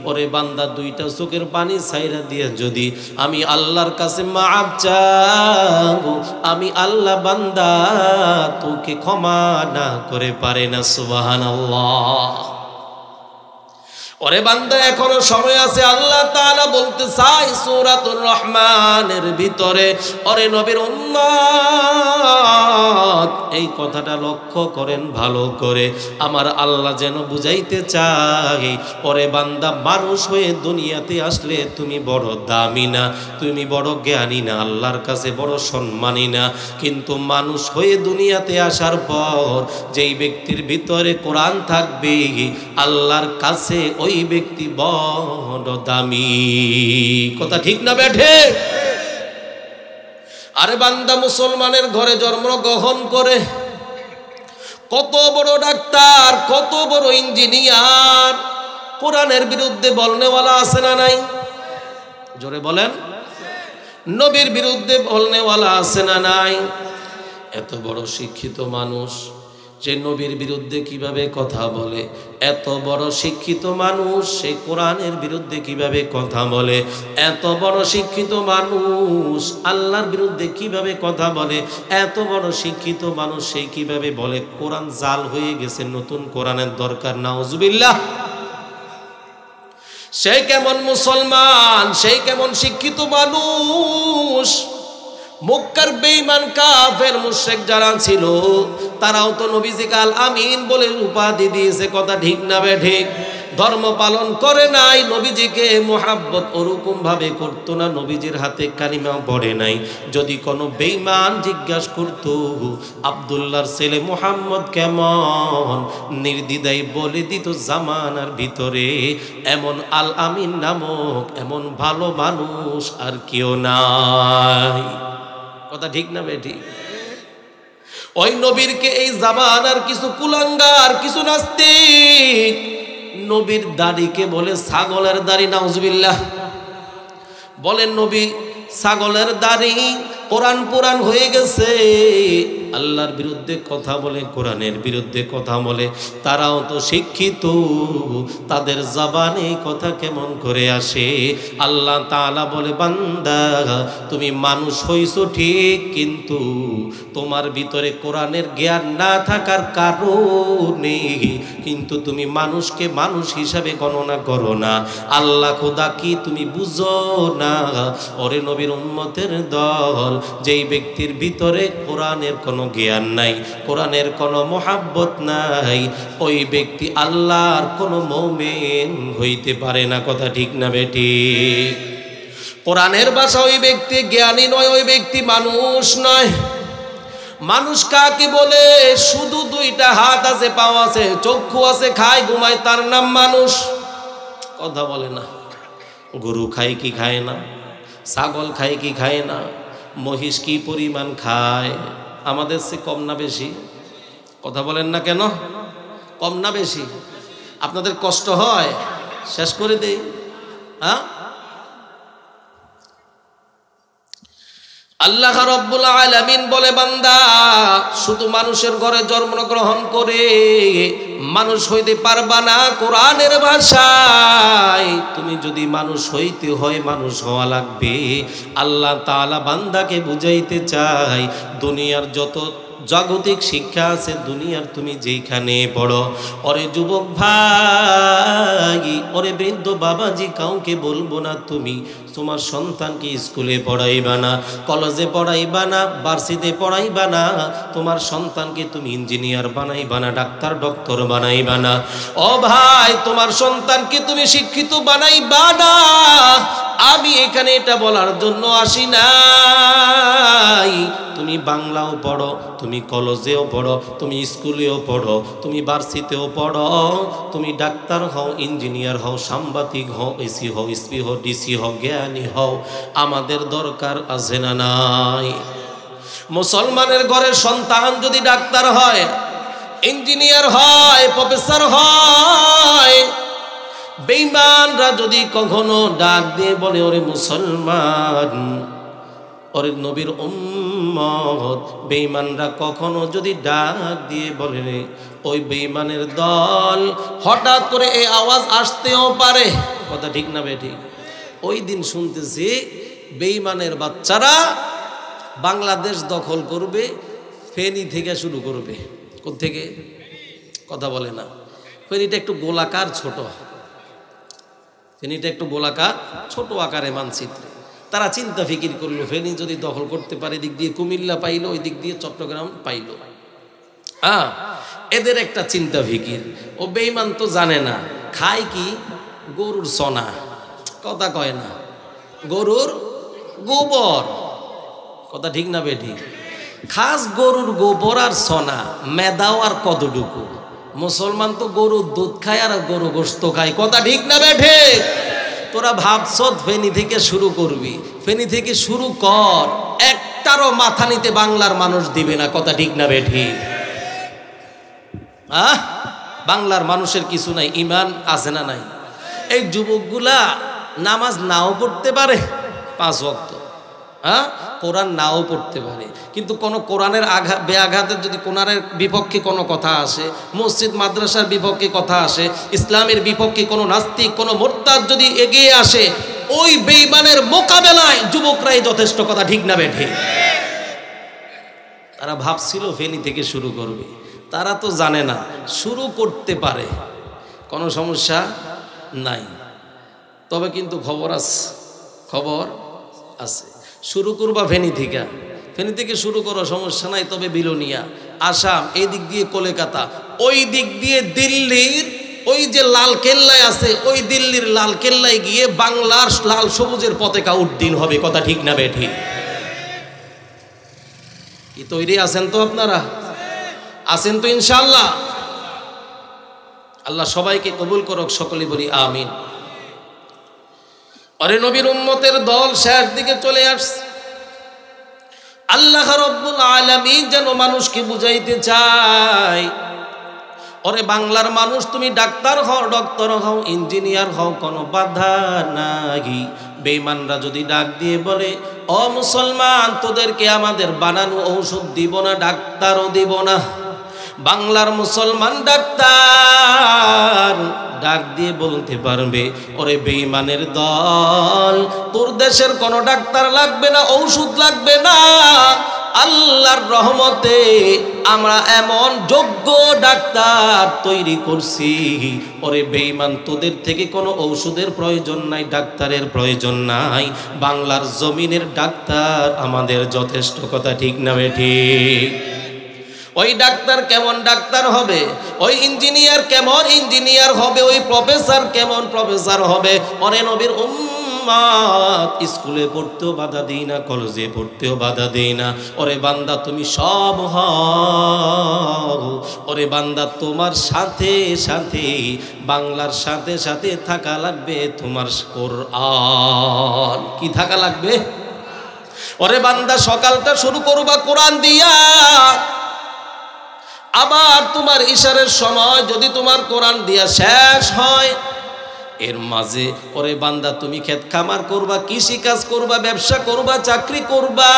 ওরে বান্দা দুইটা চোখের পানি ছাইরা দিয়ে যদি আমি আল্লাহর কাছে মাফ চাও, আমি আল্লাহ বান্দা তোকে ক্ষমা না করে পারে না। সুবহানাল্লাহ। ওরে বান্দা এখনো সময় আছে। আল্লাহ তাআলা বলতে চাই সূরাতুর রহমানের ভিতরে, ওরে নবীর উম্মত এই কথাটা লক্ষ্য করেন ভালো করে। আমার আল্লাহ যেন বুঝাইতে চাই, ওরে বান্দা মানুষ হয়ে দুনিয়াতে আসলে তুমি বড় দামি না, তুমি বড় জ্ঞানী না, আল্লাহর কাছে বড় সম্মানী না, কিন্তু মানুষ হয়ে দুনিয়াতে আসার পর যেই ব্যক্তির ভিতরে কোরআন থাকবে আল্লাহর কাছে ওই ব্যক্তি বড় দামি। কথা ঠিক না বেঠে? আরে বান্দা মুসলমানের ঘরে জন্মগ্রহণ করে কত বড় ডাক্তার, কত বড় ইঞ্জিনিয়ার, কোরআনের বিরুদ্ধে বলনেওয়ালা আছে না নাই? জোরে বলেন, নবীর বিরুদ্ধে বলনেওয়ালা আছে না নাই? এত বড় শিক্ষিত মানুষ, যে নবীর বিরুদ্ধে কিভাবে কথা বলে, এত বড় শিক্ষিত মানুষ সেই কোরআনের বিরুদ্ধে কিভাবে কথা বলে, এত বড় শিক্ষিত মানুষ আল্লাহর বিরুদ্ধে কিভাবে কথা বলে, এত বড় শিক্ষিত মানুষ সেই কিভাবে বলে কোরআন জাল হয়ে গেছে, নতুন কোরআনের দরকার। নাউজুবিল্লাহ। সেই কেমন মুসলমান, সেই কেমন শিক্ষিত মানুষ। মক্কার বেঈমান কাফের মুশরিক যারা ছিল তারাও তো নবীজিকে আল আমিন বলে উপাধি দিয়েছে, কথা ঠিক না বেঠিক? ধর্ম পালন করে নাই, নবীজিকে মোহাব্বত ওরকম ভাবে করতো না, নবীজির হাতে কালিমা পড়ে নাই। যদি কোনো বেঈমান জিজ্ঞাসা করতো আব্দুল্লাহর ছেলে মুহাম্মদ কেমন, নির্দ্বিধায় বলে দিত জামানার ভিতরে এমন আল আমিন নামক এমন ভালো মানুষ আর কেউ নাই। কথা ঠিক না বেঠিক? ওই নবীরকে এই জামানার কিছু কুলাঙ্গার, কিছু নাস্তিক নবীর দাড়িকে বলে ছাগলের দাড়ি। নাউজুবিল্লাহ। বলেন নবী ছাগলের দাড়ি, কোরআন পুরাণ হয়ে গেছে, আল্লাহর বিরুদ্ধে কথা বলে, কোরআনের বিরুদ্ধে কথা বলে। তারাও তো শিক্ষিত, তাদের জবানে কথা কেমন করে আসে? আল্লাহ তাআলা বলে, বান্দা তুমি মানুষ হইছো ঠিক, কিন্তু তোমার ভিতরে কোরআনের জ্ঞান না থাকার কারণে কিন্তু তুমি মানুষকে মানুষ হিসাবে গণনা করো না। আল্লাহ খোদা কি তুমি বুঝো না? ওরে নবীর উম্মতের দল, যেই ব্যক্তির ভিতরে কোরআনের কোনো জ্ঞান নাই, কোরআনের কোনো মোহাব্বত নাই, ওই ব্যক্তি আল্লাহর কোনো মুমিন হইতে পারে না। কথা ঠিক না বেঠিক? কোরআনের ভাষা ওই ব্যক্তি জ্ঞানী নয়, ওই ব্যক্তি মানুষ নয়। মানুষ কাকে বলে? শুধু দুইটা হাত আছে, পা আছে, চক্ষু আছে, খায় ঘুমায়, তার নাম মানুষ। কথা বলে না। গরু খায় কি খায় না? ছাগল খায় কি খায় না? মহিষ কি পরিমাণ খায়? আমাদের চেয়ে কম না বেশি? কথা বলেন না কেন? কম না বেশি? আপনাদের কষ্ট হয়? শেষ করে দেই। হ্যাঁ, আল্লাহ রাব্বুল আলামিন বলে, বান্দা শুধু মানুষের ঘরে জন্মগ্রহণ করে মানুষ হইতে পারবা না। কোরআনের ভাষায় তুমি যদি মানুষ হইতে হয়, মানুষ হওয়া লাগবে। আল্লাহ তাআলা বান্দাকে বুঝাইতে চাই, দুনিয়ার যত জাগতিক শিক্ষা আছে, দুনিয়ার তুমি যেখানে পড়ো, ওরে যুবক ভাই, ওরে বৃদ্ধ বাবাজি, কাউকে বলবো না তুমি তোমার সন্তানকে স্কুলে পড়াইবা না, কলেজে পড়াইবা না, ভার্সিটিতে পড়াইবা না, তোমার সন্তানকে তুমি ইঞ্জিনিয়ার বানাইবা না, ডাক্তার ডক্টর বানাইবা না। ও ভাই, তোমার সন্তানকে তুমি শিক্ষিত বানাইবা না। আমি এখানে এটা বলার জন্য আসি নাই। তুমি বাংলাও পড়ো, তুমি কলেজেও পড়ো, তুমি স্কুলেও পড়ো, তুমি ভার্সিটিতেও পড়ো, তুমি ডাক্তার হও, ইঞ্জিনিয়ার হও, সাংবাদিক হও, এসি হও, এসপি হও, ডিসি হও, জ্ঞানী হও, আমাদের দরকার আছে না নাই? মুসলমানের ঘরের সন্তান যদি ডাক্তার হয়, ইঞ্জিনিয়ার হয়, প্রফেসর হয়, বেঈমানরা যদি কখনো ডাক দিয়ে বলে, ওরে মুসলমান, ওরে নবীর উম্মত, বেঈমানরা কখনো যদি ডাক দিয়ে বলে, ওই বেঈমানের দল হঠাৎ করে এই আওয়াজ আসতেও পারে। কথা ঠিক না বেঠিক? ওই দিন শুনতেছি বেঈমানের বাচ্চারা বাংলাদেশ দখল করবে, ফেনী থেকে শুরু করবে। কোত্থেকে? কথা বলে না। ফেনীটা একটু গোলাকার ছোট, ফেনীটা একটু গোলাকার ছোট আকারে মানচিত্রে। তারা চিন্তা ফিকির করলো, ফেনী যদি দখল করতে পারে, দিক দিয়ে কুমিল্লা পাইলো, ওই দিক দিয়ে চট্টগ্রাম পাইলো। এদের একটা চিন্তা ফিকির। ও বেঈমান তো জানে না খায় কি? গরুর সনা। কথা কয় না? গরুর গোবর। কথা ঠিক না বেঠিক? খাস গরুর গোবর আর সনা, মেদাও আর কতটুকু। মুসলমান তো গরুর দুধ খায় আর গরু গোশত খায়। কথা ঠিক না বেঠিক? তোরা ভাবছ ফেনী থেকে শুরু করবি, ফেনী থেকে শুরু কর, একটারও মাথা নিতে বাংলার মানুষ দিবে না। কথা ঠিক না বেঠিক? বাংলার মানুষের কিছু নাই, ইমান আছে না নাই? এই যুবকগুলা নামাজ নাও পড়তে পারে 5 ওয়াক্ত, হ্যাঁ কোরআন নাও পড়তে পারে, কিন্তু কোনো কোরআনের বেআঘাতের যদি কোরআনের বিপক্ষে কোনো কথা আসে, মসজিদ মাদ্রাসার বিপক্ষে কথা আসে, ইসলামের বিপক্ষে কোনো নাস্তিক কোনো মোরতাদ যদি এগিয়ে আসে, ওই বেঈমানের মোকাবেলায় যুবকরাই যথেষ্ট। কথা ঠিক না বেঠে? তারা ভাবছিল ফেনী থেকে শুরু করবে, তারা তো জানে না শুরু করতে পারে, কোনো সমস্যা নাই। তবে কিন্তু খবর আছে শুরু করবা ফেনী থেকে শুরু করো, সমস্যা নাই। তবে বিলোনিয়া, আসাম, এই দিক দিয়ে কলকাতা, ওই দিক দিয়ে দিল্লির ওই যে লাল কেল্লায় আছে, ওই দিল্লির লাল কেল্লায় গিয়ে বাংলার লাল সবুজের পতাকা উড্ডীন হবে। কথা ঠিক না বেঠি? কি তৈরি আছেন তো? আপনারা আছেন তো ইনশাআল্লাহ? আল্লাহ সবাইকে কবুল করুক, সকলে বলি আমিন। আরে নবীর উম্মতের দল শেষ দিকে চলে আসছে। আল্লাহ রাব্বুল আলামিন যেন মানুষকে বুঝাইতে চায়, ওরে বাংলার মানুষ, তুমি ডাক্তার হও, ডক্টর হও, ইঞ্জিনিয়ার হও, কোনো বাধা নাই। বেঈমানরা যদি ডাক দিয়ে বলে, ও মুসলমান, তোদেরকে আমাদের বানানো ঔষধ দিব না, ডাক্তারও দিব না। বাংলার মুসলমান ডাক্তার ডাক দিয়ে বলতে পারবে, ওরে বেঈমানের দল, তোর দেশের কোনো ডাক্তার লাগবে না, ঔষধ লাগবে না। আল্লাহর রহমতে আমরা এমন যোগ্য ডাক্তার তৈরি করছি, ওরে বেঈমান, তোদের থেকে কোনো ঔষধের প্রয়োজন নাই, ডাক্তারের প্রয়োজন নাই। বাংলার জমিনের ডাক্তার আমাদের যথেষ্ট। কথা ঠিক না ঠিক? ওই ডাক্তার কেমন ডাক্তার হবে, ওই ইঞ্জিনিয়ার কেমন ইঞ্জিনিয়ার হবে, ওই প্রফেসর কেমন প্রফেসর হবে। ওরে নবীর উম্মত, স্কুলে পড়তেও বাধা দিই না, কলেজে পড়তেও বাধা দিই না। ওরে বান্দা, তুমি সব হও। ওরে বান্দা, তোমার সাথে সাথে বাংলার সাথে সাথে থাকা লাগবে তোমার কোরআন। কি থাকা লাগবে? ওরে বান্দা, সকালটা শুরু করবা কোরআন দিয়া, আবার তোমার ইশারের সময় যদি তোমার কোরআন দিয়া শেষ হয়, এর মাঝে ওরে বান্দা তুমি ক্ষেত খামার করবা, কৃষি কাজ করবা, ব্যবসা করবা, চাকরি করবা।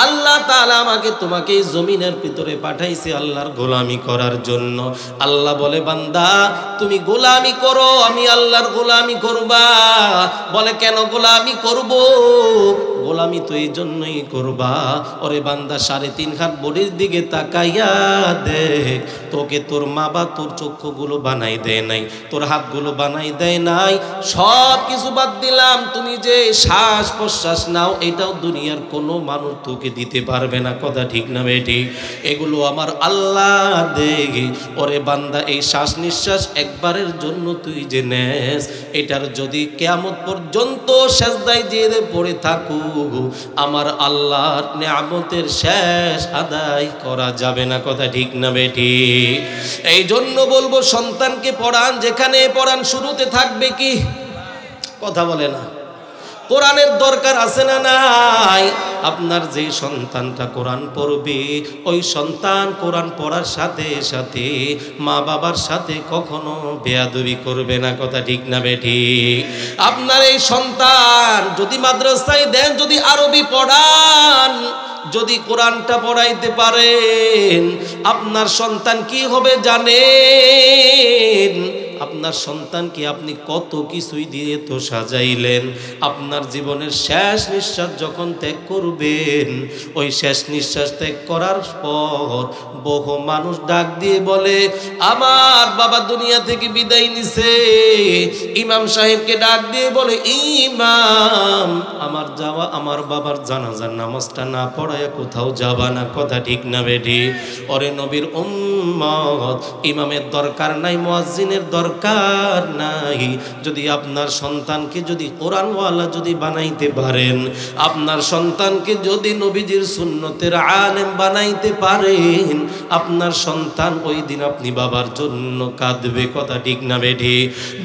আল্লাহ তাআলা আমাকে তোমাকে এই জমিনের ভিতরে পাঠাইছে আল্লাহর গোলামি করার জন্য। আল্লাহ বলে, বান্দা তুমি গোলামি করো, আমি আল্লাহর গোলামি করবা। বলে, কেন গোলামি করব? গোলামি তো এই জন্যই করবা, ওরে বান্দা 3.5 হাত বডির দিকে তাকাইয়া দেখ, তোকে তোর মা বা তোর চক্ষুগুলো বানাই দেয় নাই, তোর হাতগুলো বানাই দেয় নাই, সব কিছু বাদ দিলাম। তুমি যে শ্বাস প্রশ্বাস নাও, এটাও দুনিয়ার কোনো মানুষ তোকে দিতে পারবে না। কথা ঠিক না বেঠিক? এগুলো আমার আল্লাহ দেয়। ওরে বান্দা, এই শ্বাস নিঃশ্বাস একবারের জন্য তুই যে নেস, এটার যদি কিয়ামত পর্যন্ত সেজদায় দিয়ে পড়ে থাকু, আমার আল্লাহর নিয়ামতের শেষ আদায় করা যাবে না। কথা ঠিক না বেঠিক? এই জন্য বলবো, সন্তানকে পড়ান, যেখানে পড়ান শুরুতে থাকবে কি? কথা বলে না? কোরআনের দরকার আছে না নাই? আপনার যে সন্তানটা কোরআন পড়বে, ওই সন্তান কোরআন পড়ার সাথে সাথে মা বাবার সাথে কখনো বেয়াদবি করবে না। কথা ঠিক না বেঠিক? আপনার এই সন্তান যদি মাদ্রাসায় দেন, যদি আরবি পড়ান, যদি কোরআনটা পড়াইতে পারেন, আপনার সন্তান কি হবে জানেন? আপনার সন্তানকে আপনি কত কিছুই দিয়ে তো সাজাইলেন, আপনার জীবনের শেষ নিঃশ্বাস যখন ত্যাগ করবেন, ওই শেষ নিঃশ্বাস ত্যাগ করার পর বহু মানুষ ডাক দিয়ে বলে, আমার বাবা দুনিয়া থেকে বিদায় নিছে। ইমাম সাহেবকে ডাক দিয়ে বলে, ইমাম, আমার যাওয়া, আমার বাবার জানাজার নামাজটা না পড়ায় কোথাও যাবা না। কথা ঠিক না বেঠি? ওরে নবীর উম্মত, ইমামের দরকার নাই, মুয়াজ্জিনের দরকার নাই। যদি আপনার সন্তানকে যদি কোরআনওয়ালা যদি বানাইতে পারেন, আপনার সন্তানকে যদি নবীজির সুন্নতের আলেম বানাইতে পারেন, আপনার সন্তান ওই দিন আপনি বাবার জন্য কাঁদবে। কথা ঠিক না বেঠি?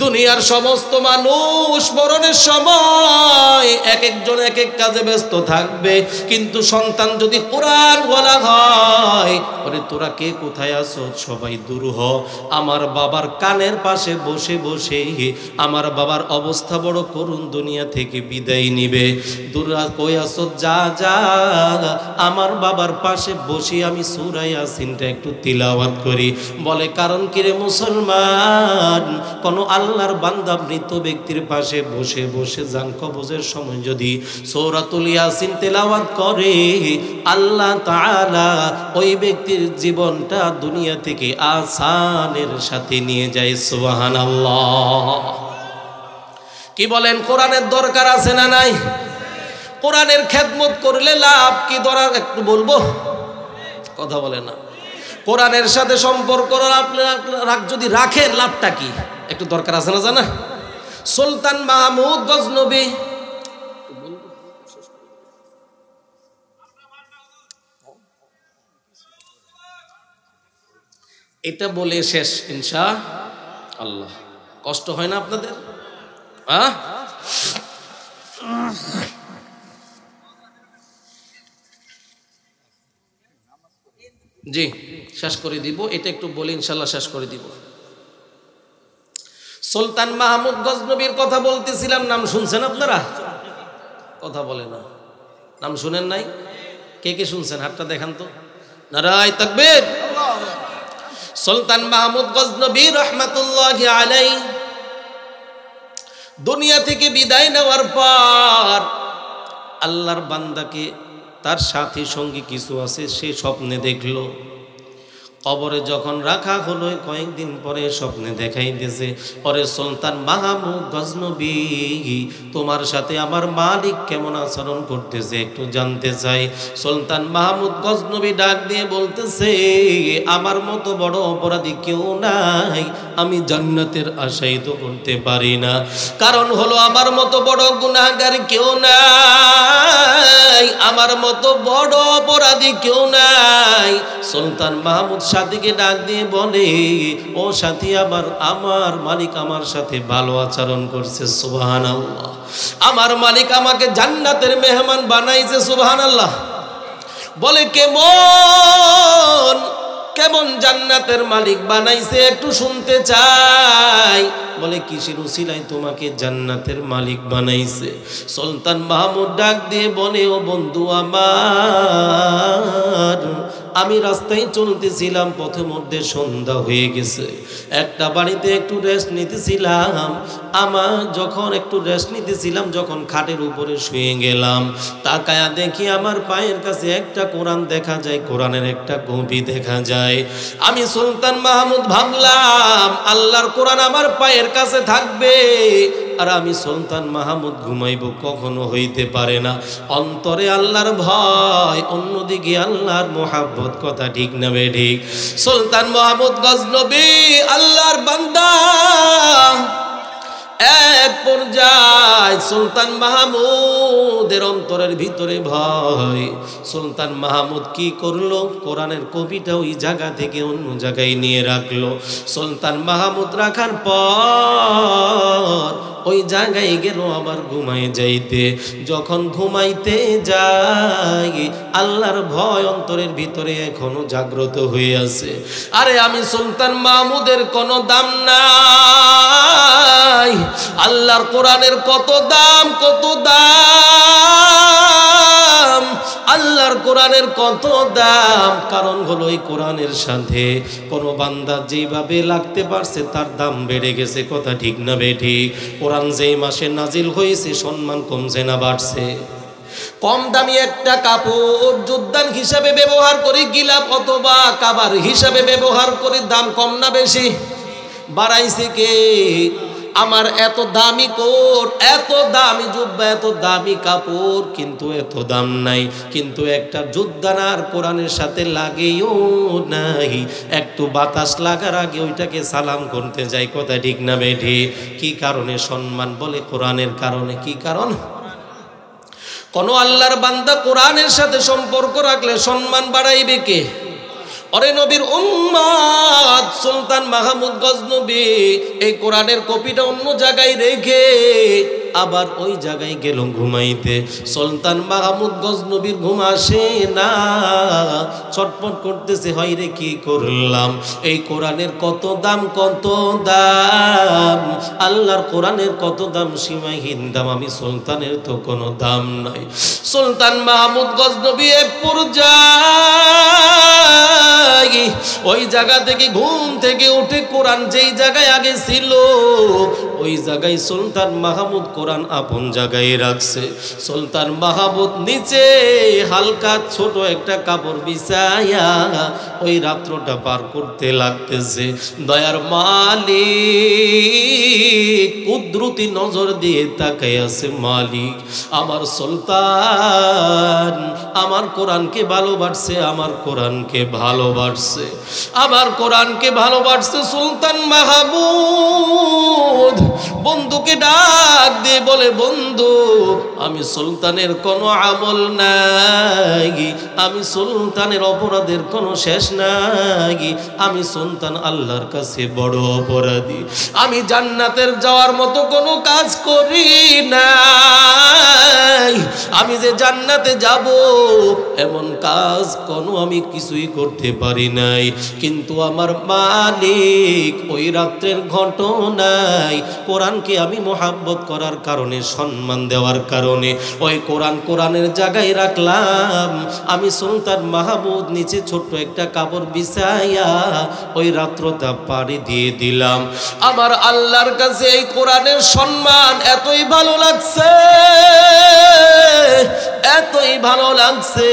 দুনিয়ার সমস্ত মানুষ মরণের সময় এক একজন এক এক কাজে ব্যস্ত থাকবে, কিন্তু সন্তান যদি কোরআনওয়ালা হয়, ওরে তোরা কে কোথায় আছো, সবাই দূর হ, আমার বাবার কানের পাশে বসে বসে আমার বাবার অবস্থা বড় করুণ, দুনিয়া থেকে বিদায় নিবে। দুরা কয়াস যা যা আমার বাবার পাশে বসে আমি সূরা ইয়াসিনটা একটু তিলাওয়াত করি। বলে কারণ কি রে মুসলমান, কোন আল্লাহর বান্দা মৃত ব্যক্তির পাশে বসে বসে জান কবজের সময় যদি সূরাতুল ইয়াসিন তেলাওয়াত করে, আল্লাহ তাআলা ওই ব্যক্তির জীবনটা দুনিয়া থেকে আসানের সাথে নিয়ে যায়। সুবহানাল্লাহ। কি বলেন, কোরআনের দরকার আছে না নাই? কোরআনের খেদমত করলে লাভ কি দরকার একটু বলবো, কথা বলে না। কোরআনের সাথে সম্পর্ক আপনারা যদি রাখেন লাভটা কি একটু দরকার আছে না জানা? সুলতান মাহমুদ গজনবী, এটা বলে শেষ ইনশাআল্লাহ। কষ্ট হয় না আপনাদের? জি শেষ করে দিব, এটা একটু বলে ইনশাআল্লাহ শেষ করে দিব। সুলতান মাহমুদ গজনবীর কথা বলতেছিলাম, নাম শুনছেন আপনারা? কথা বলে না, নাম শুনেন নাই? কে কে শুনছেন হাতটা দেখান তো। নারায়ে তাকবীর। সুলতান মাহমুদ গজনবী রহমাতুল্লাহি আলাইহি দুনিয়া থেকে বিদায় নেওয়ার পর আল্লাহর বান্দাকে তার সাথী সঙ্গী কিছু আছে সে স্বপ্নে দেখলো। কবরে যখন রাখা হলো কয়েকদিন পরে স্বপ্নে দেখাইতেছে, ওরে সুলতান মাহমুদ গজনবী, তোমার সাথে আমার মালিক কেমন আচরণ করতেছে একটু জানতে চাই। সুলতান মাহমুদ গজনবী ডাক দিয়ে বলতেছে, আমার মতো বড় অপরাধী কেউ নাই, আমি জান্নাতের আশাই তো করতে পারি না। কারণ হলো আমার মতো বড় গুনাহগার কেউ নাই, আমার মতো বড় অপরাধী কেউ নাই। সুলতান মাহমুদ সাথীকে ডাক দিয়ে বলে, ও সাথী, আমার মালিক আমার সাথে ভালো আচরণ করছে। সুবহানাল্লাহ। আমার মালিক আমাকে জান্নাতের মেহমান বানাইছে। সুবহানাল্লাহ। বলে কেমন কেমন জান্নাতের মালিক বানাইছে একটু শুনতে চাই। বলে কিসের উসিলায় তোমাকে জান্নাতের মালিক বানাইছে? সুলতান মাহমুদ ডাক দিয়ে বলে, ও বন্ধু আমার, আমি রাস্তায় চলতেছিলাম, পথে মধ্যে সন্ধ্যা হয়ে গেছে, একটা বাড়িতে একটু রেস্ট নিতেছিলাম। আমার যখন একটু রেস্ট নিতেছিলাম, যখন খাটের উপরে শুয়ে গেলাম, তাকায়া দেখি আমার পায়ের কাছে একটা কোরআন দেখা যায়, কোরআনের একটা কপি দেখা যায়। আমি সুলতান মাহমুদ ভাবলাম আল্লাহর কোরআন আমার পায়ের কাছে থাকবে আর আমি সুলতান মাহমুদ ঘুমাইব, কখনো হইতে পারে না। অন্তরে আল্লাহর ভয়, অন্যদিকে আল্লাহর মোহাব্বত। কথা ঠিক না বেঠিক? সুলতান মাহমুদ গজনবী আল্লাহর বান্দা। এক পর্যায়ে সুলতান মাহমুদের অন্তরের ভিতরে ভয়। সুলতান মাহমুদ কি করলো? কোরআনের কপিটা ওই জায়গা থেকে অন্য জায়গায় নিয়ে রাখলো। সুলতান মাহমুদ রাখার পর ওই জায়গায় গেল আবার ঘুমাই যাইতে। যখন ঘুমাইতে যায়, আল্লাহর ভয় অন্তরের ভিতরে এখনো জাগ্রত হয়ে আছে। আরে আমি সুলতান মাহমুদের কোনো দাম নাই, আল্লাহর কোরআনের কত দাম, কত দাম, আল্লাহর কোরআনের কত দাম। কারণ হলো এই কোরআনের সাথে কোনো বান্দা যেভাবে লাগতে পারছে তার দাম বেড়ে গেছে। কথা ঠিক না বেঠিক? কোরআন যেই মাসে নাজিল হয়েছে সম্মান কমছে না বাড়ছে? কম দামি একটা কাপড় যোদ্ধান হিসাবে ব্যবহার করি, গিলাপ অথবা কাবার হিসাবে ব্যবহার করি, দাম কম না বেশি? বাড়াইছে কে? আমার এত দামি কোট, এত দামি জুব্বা, এত দামি কাপড়, কিন্তু এত দাম নাই। কিন্তু একটা যোদ্ধানার কোরআনের সাথে লাগেও নাই, একটু বাতাস লাগার আগে ওইটাকে সালাম করতে যাই। কথা ঠিক না বেঠি? কি কারণে সম্মান? বলে কোরআনের কারণে। কি কারণ? কোন আল্লাহর বান্দা কোরআনের সাথে সম্পর্ক রাখলে সম্মান বাড়াইবে কে? ওরে নবীর উম্মত সুলতান মাহমুদ গজনবী এই কোরআনের কপিটা অন্য জায়গায় রেখে আবার ওই জায়গায় গেল ঘুমাইতে। সুলতান মাহমুদ গজনবীর ঘুম আসে না, ছটফট করতেছে, হয় রে কি করলাম, এই কোরআনের কত দাম, কত দাম, আল্লাহর কোরআনের কত দাম, সীমাহীন দাম, আমি সুলতানের তো কোনো দাম নাই। সুলতান মাহমুদ গজনবী এক পর্যায়ে ওই জায়গা থেকে ঘুম থেকে উঠে কোরআন যেই জায়গায় আগে ছিল ওই জায়গায় সুলতান মাহমুদ কোরআন আপন জায়গায় রাখছে। সুলতান মাহমুদ নিচে হালকা ছোট একটা কাপড় বিছায়া ওই রাত্রটা পার করতে লাগতেছে। দয়ার মালিক কুদরতি নজর দিয়ে তাকায় আছে, মালিক আমার সুলতান আমার কোরআনকে ভালোবাসছে, আমার কোরআনকে ভালোবাসছে, আমার কোরআনকে ভালোবাসছে। সুলতান মাহমুদ বন্ধুকে ডাক দিয়ে বলে, বন্ধু আমি সুলতানের কোনো আমল নাই, আমি সুলতানের অপরাধের কোনো শেষ নাই, আমি সুলতান আল্লাহর কাছে বড় অপরাধী, আমি জান্নাতের যাওয়ার মতো কোনো কাজ করি নাই, আমি যে জান্নাতে যাব এমন কাজ কোনো আমি কিছুই করতে পারি নাই। কিন্তু আমার মালিক ওই রাত্রের ঘটনায় কোরআনকে আমি মোহাব্বত করার কারণে, সম্মান দেওয়ার কারণে ওই কোরআনের জায়গায় রাখলাম। আমি সুলতান মাহমুদ নিচে ছোট্ট একটা কাপড় বিছাইয়া ওই রাত্রটা পাড়ি দিয়ে দিলাম। আমার আল্লাহর কাছে এই কোরআনের সম্মান এতই ভালো লাগছে, এতই ভালো লাগছে,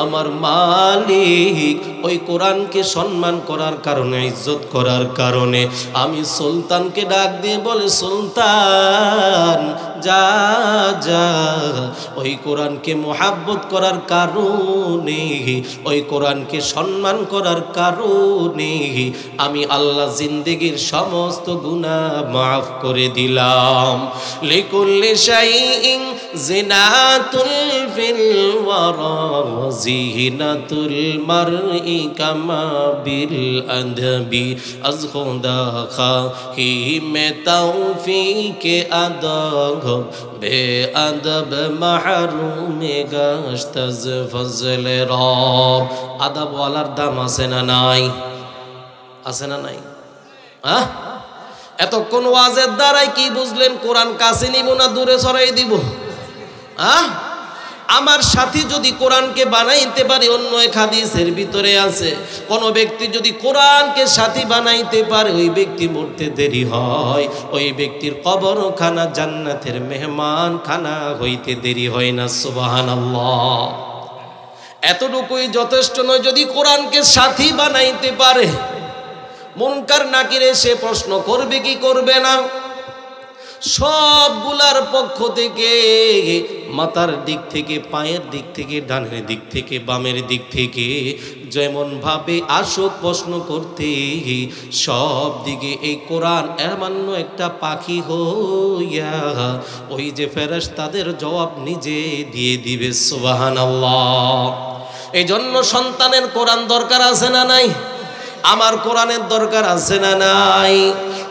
আমার মালিক ওই কোরআনকে সম্মান করার কারণে, ইজ্জত করার কারণে আমি সুলতানকে ডাক দিয়ে বলে, সুলতান যা যা, ওই কোরআনকে মোহাব্বত করার কারণে, ওই কোরআনকে সম্মান করার কারণে আমি আল্লাহ জিন্দেগির সমস্ত গুনাহ মাফ করে দিলাম। লিকুল্লি শাইইন জিনাতুল ফিল ওয়ারা জিনাতুল মারই কামা বিল আদবি আজ খুদা খাহি মে তৌফিকে আদব বে আদব মাহরুম গাশত আজ ফজলে রব। আদব ওয়ালার দাম আছে না নাই? আছে না নাই? এতক্ষণ ওয়াজের দ্বারাই কি বুঝলেন? কোরআন কাছে নিব না দূরে সরাই দিব? আমার সাথী যদি কোরআনকে বানাইতে পারে, অন্য এক হাদিসের ভিতরে আছে, কোন ব্যক্তি যদি কোরআনকে সাথী বানাইতে পারে ওই ব্যক্তি মরতে দেরি হয়, ওই ব্যক্তির কবরখানা জান্নাতের মেহমান খানা হইতে দেরি হয় না। সুবহানাল্লাহ। এতটুকুই যথেষ্ট নয়, যদি কোরআনকে সাথী বানাইতে পারে, মুনকার নাকিরে সে প্রশ্ন করবে কি করবে না? সবগুলার পক্ষ থেকে, মাথার দিক থেকে, পায়ের দিক থেকে, ডানের দিক থেকে, বামের দিক থেকে যেমন ভাবে আসুক প্রশ্ন করতে, সব দিকে এই কোরআন এমন একটা পাখি হইয়া ওই যে ফেরেশতাদের জবাব নিজে দিয়ে দিবে। সুবহানাল্লাহ। এই জন্য সন্তানের কোরআন দরকার আছে না নাই? আমার কোরআনের দরকার আছে না নাই?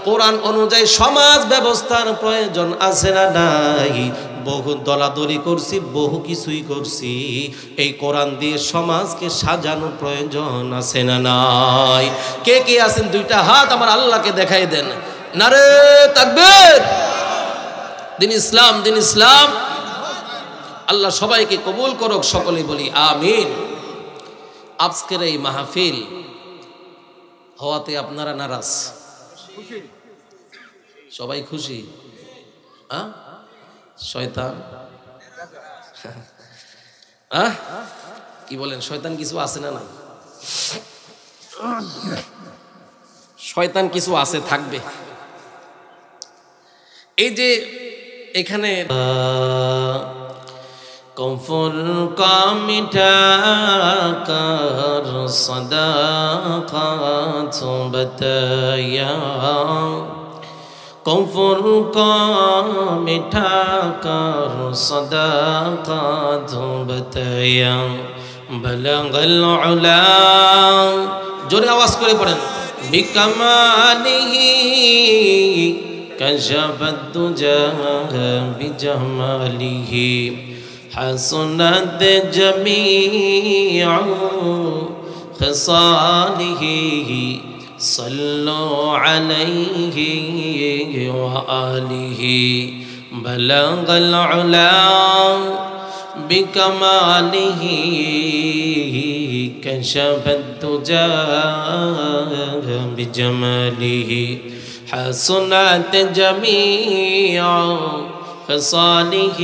কোরআন অনুযায়ী সমাজ ব্যবস্থার প্রয়োজন আছে না নাই? বহু দলাদলি করছি, বহু কিছুই করছি, এই কোরআন দিয়ে সমাজকে সাজানোর প্রয়োজন আছে না নাই? কে কে আছেন দুইটা হাত আমার আল্লাহকে দেখাই দেন। নারে তাকবীর। দিন ইসলাম, দিন ইসলাম। আল্লাহ সবাইকে কবুল করুক, সকলে বলি আমিন। আজকের এই মাহফিল হওয়াতে আপনারা নারাজ? সবাই খুশি? শয়তান কি বলেন? শয়তান কিছু আছে না নাই? শয়তান কিছু আছে, থাকবে। এই যে এখানে কফর কা মিঠা কর সদাকাত বতায়া, কফর কা মিঠা কর সদাকাত বতায়া, বলগল উলা। জোরে আওয়াজ করে পড়েন। বিকামালিহি كشف الدجى بجماله حسنت جميع خصاله صلوا عليه وآله بلغ العلا بكماله كشف الدجى بجماله حسنت جميع خصاله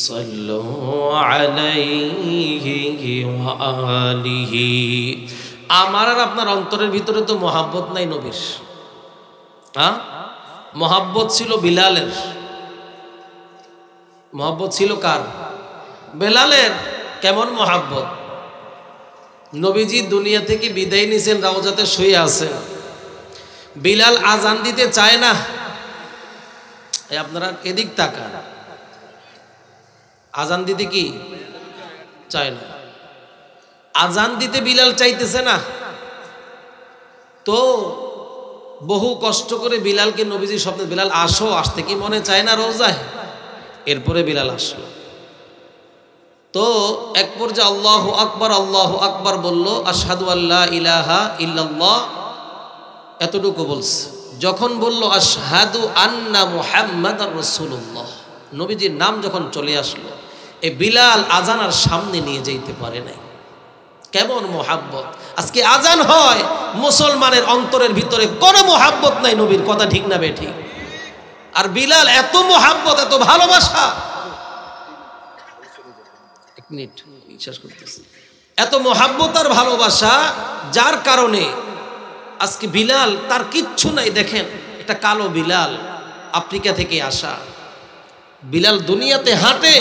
صلوا عليه وآله আমার আর আপনার অন্তরের ভিতরে তো মহাব্বত নাই নবীর। হ্যাঁ, মহাব্বত ছিল বিলালের। মহাব্বত ছিল কার? বেলালের। কেমন মহাব্বত! নবীজি দুনিয়া থেকে বিদায় নিছেন, রাউজাতে শুয়ে আছেন। বিলাল আজান দিতে চায় না। আপনারা এদিক তাকান, আজান দিতে কি চায় না? আজান দিতে বিলাল চাইতেছে না তো বহু কষ্ট করে বিলালকে নবীজি স্বপ্নে, বিলাল আসো, আসতে কি মনে চায় না রোজায়? এরপরে বিলাল আসলো। তো এক পর্যায়ে আল্লাহু আকবার বলল, আশহাদু আল্লা ইলাহা ইল্লাল্লাহ, এতটুকু বলছে। যখন বলল আশহাদু আন্না মুহাম্মাদার রাসূলুল্লাহ, নবীজির নাম যখন চলে আসলো, এই বিলাল আজান আর সামনে নিয়ে যেতে পারে নাই। কেমন মোহাব্বত! আজকে আজান হয়, মুসলমানের অন্তরের ভিতরে কোনো মোহাব্বত নাই নবীর। কথা ঠিক না বেঠিক? আর বিলাল এত মোহাব্বত, এত ভালোবাসা, এক মিনিট বিশ্বাস করতেছি, এত মোহাব্বত আর ভালোবাসা, যার কারণে আজকে বিলাল তার কিচ্ছু নাই। দেখেন, একটা কালো বিলাল, আফ্রিকা থেকে আসা বিলাল দুনিয়াতে হাঁটে,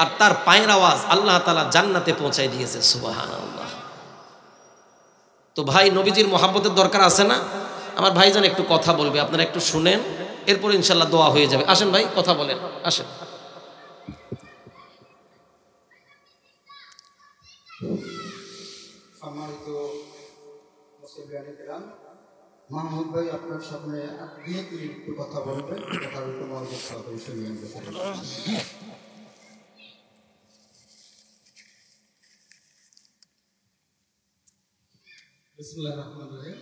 আর তার পায়ের আওয়াজ আল্লাহ তাআলা জান্নাতে পৌঁছায় দিয়েছে। সুবহানাল্লাহ। তো ভাই, নবীজির মোহাব্বতের দরকার আছে না? আমার ভাইজান একটু কথা বলবে, আপনারা একটু শুনেন, এরপর ইনশাল্লাহ দোয়া হয়ে যাবে। আসেন ভাই, কথা বলেন, আসেন। সম্মানিত মাহমুদ ভাই, আপনার সামনে একটু কথা বলবেন, কথার একটু মনোযোগ সহকারে শুনবেন। বিসমিল্লাহির রহমানির রহিম।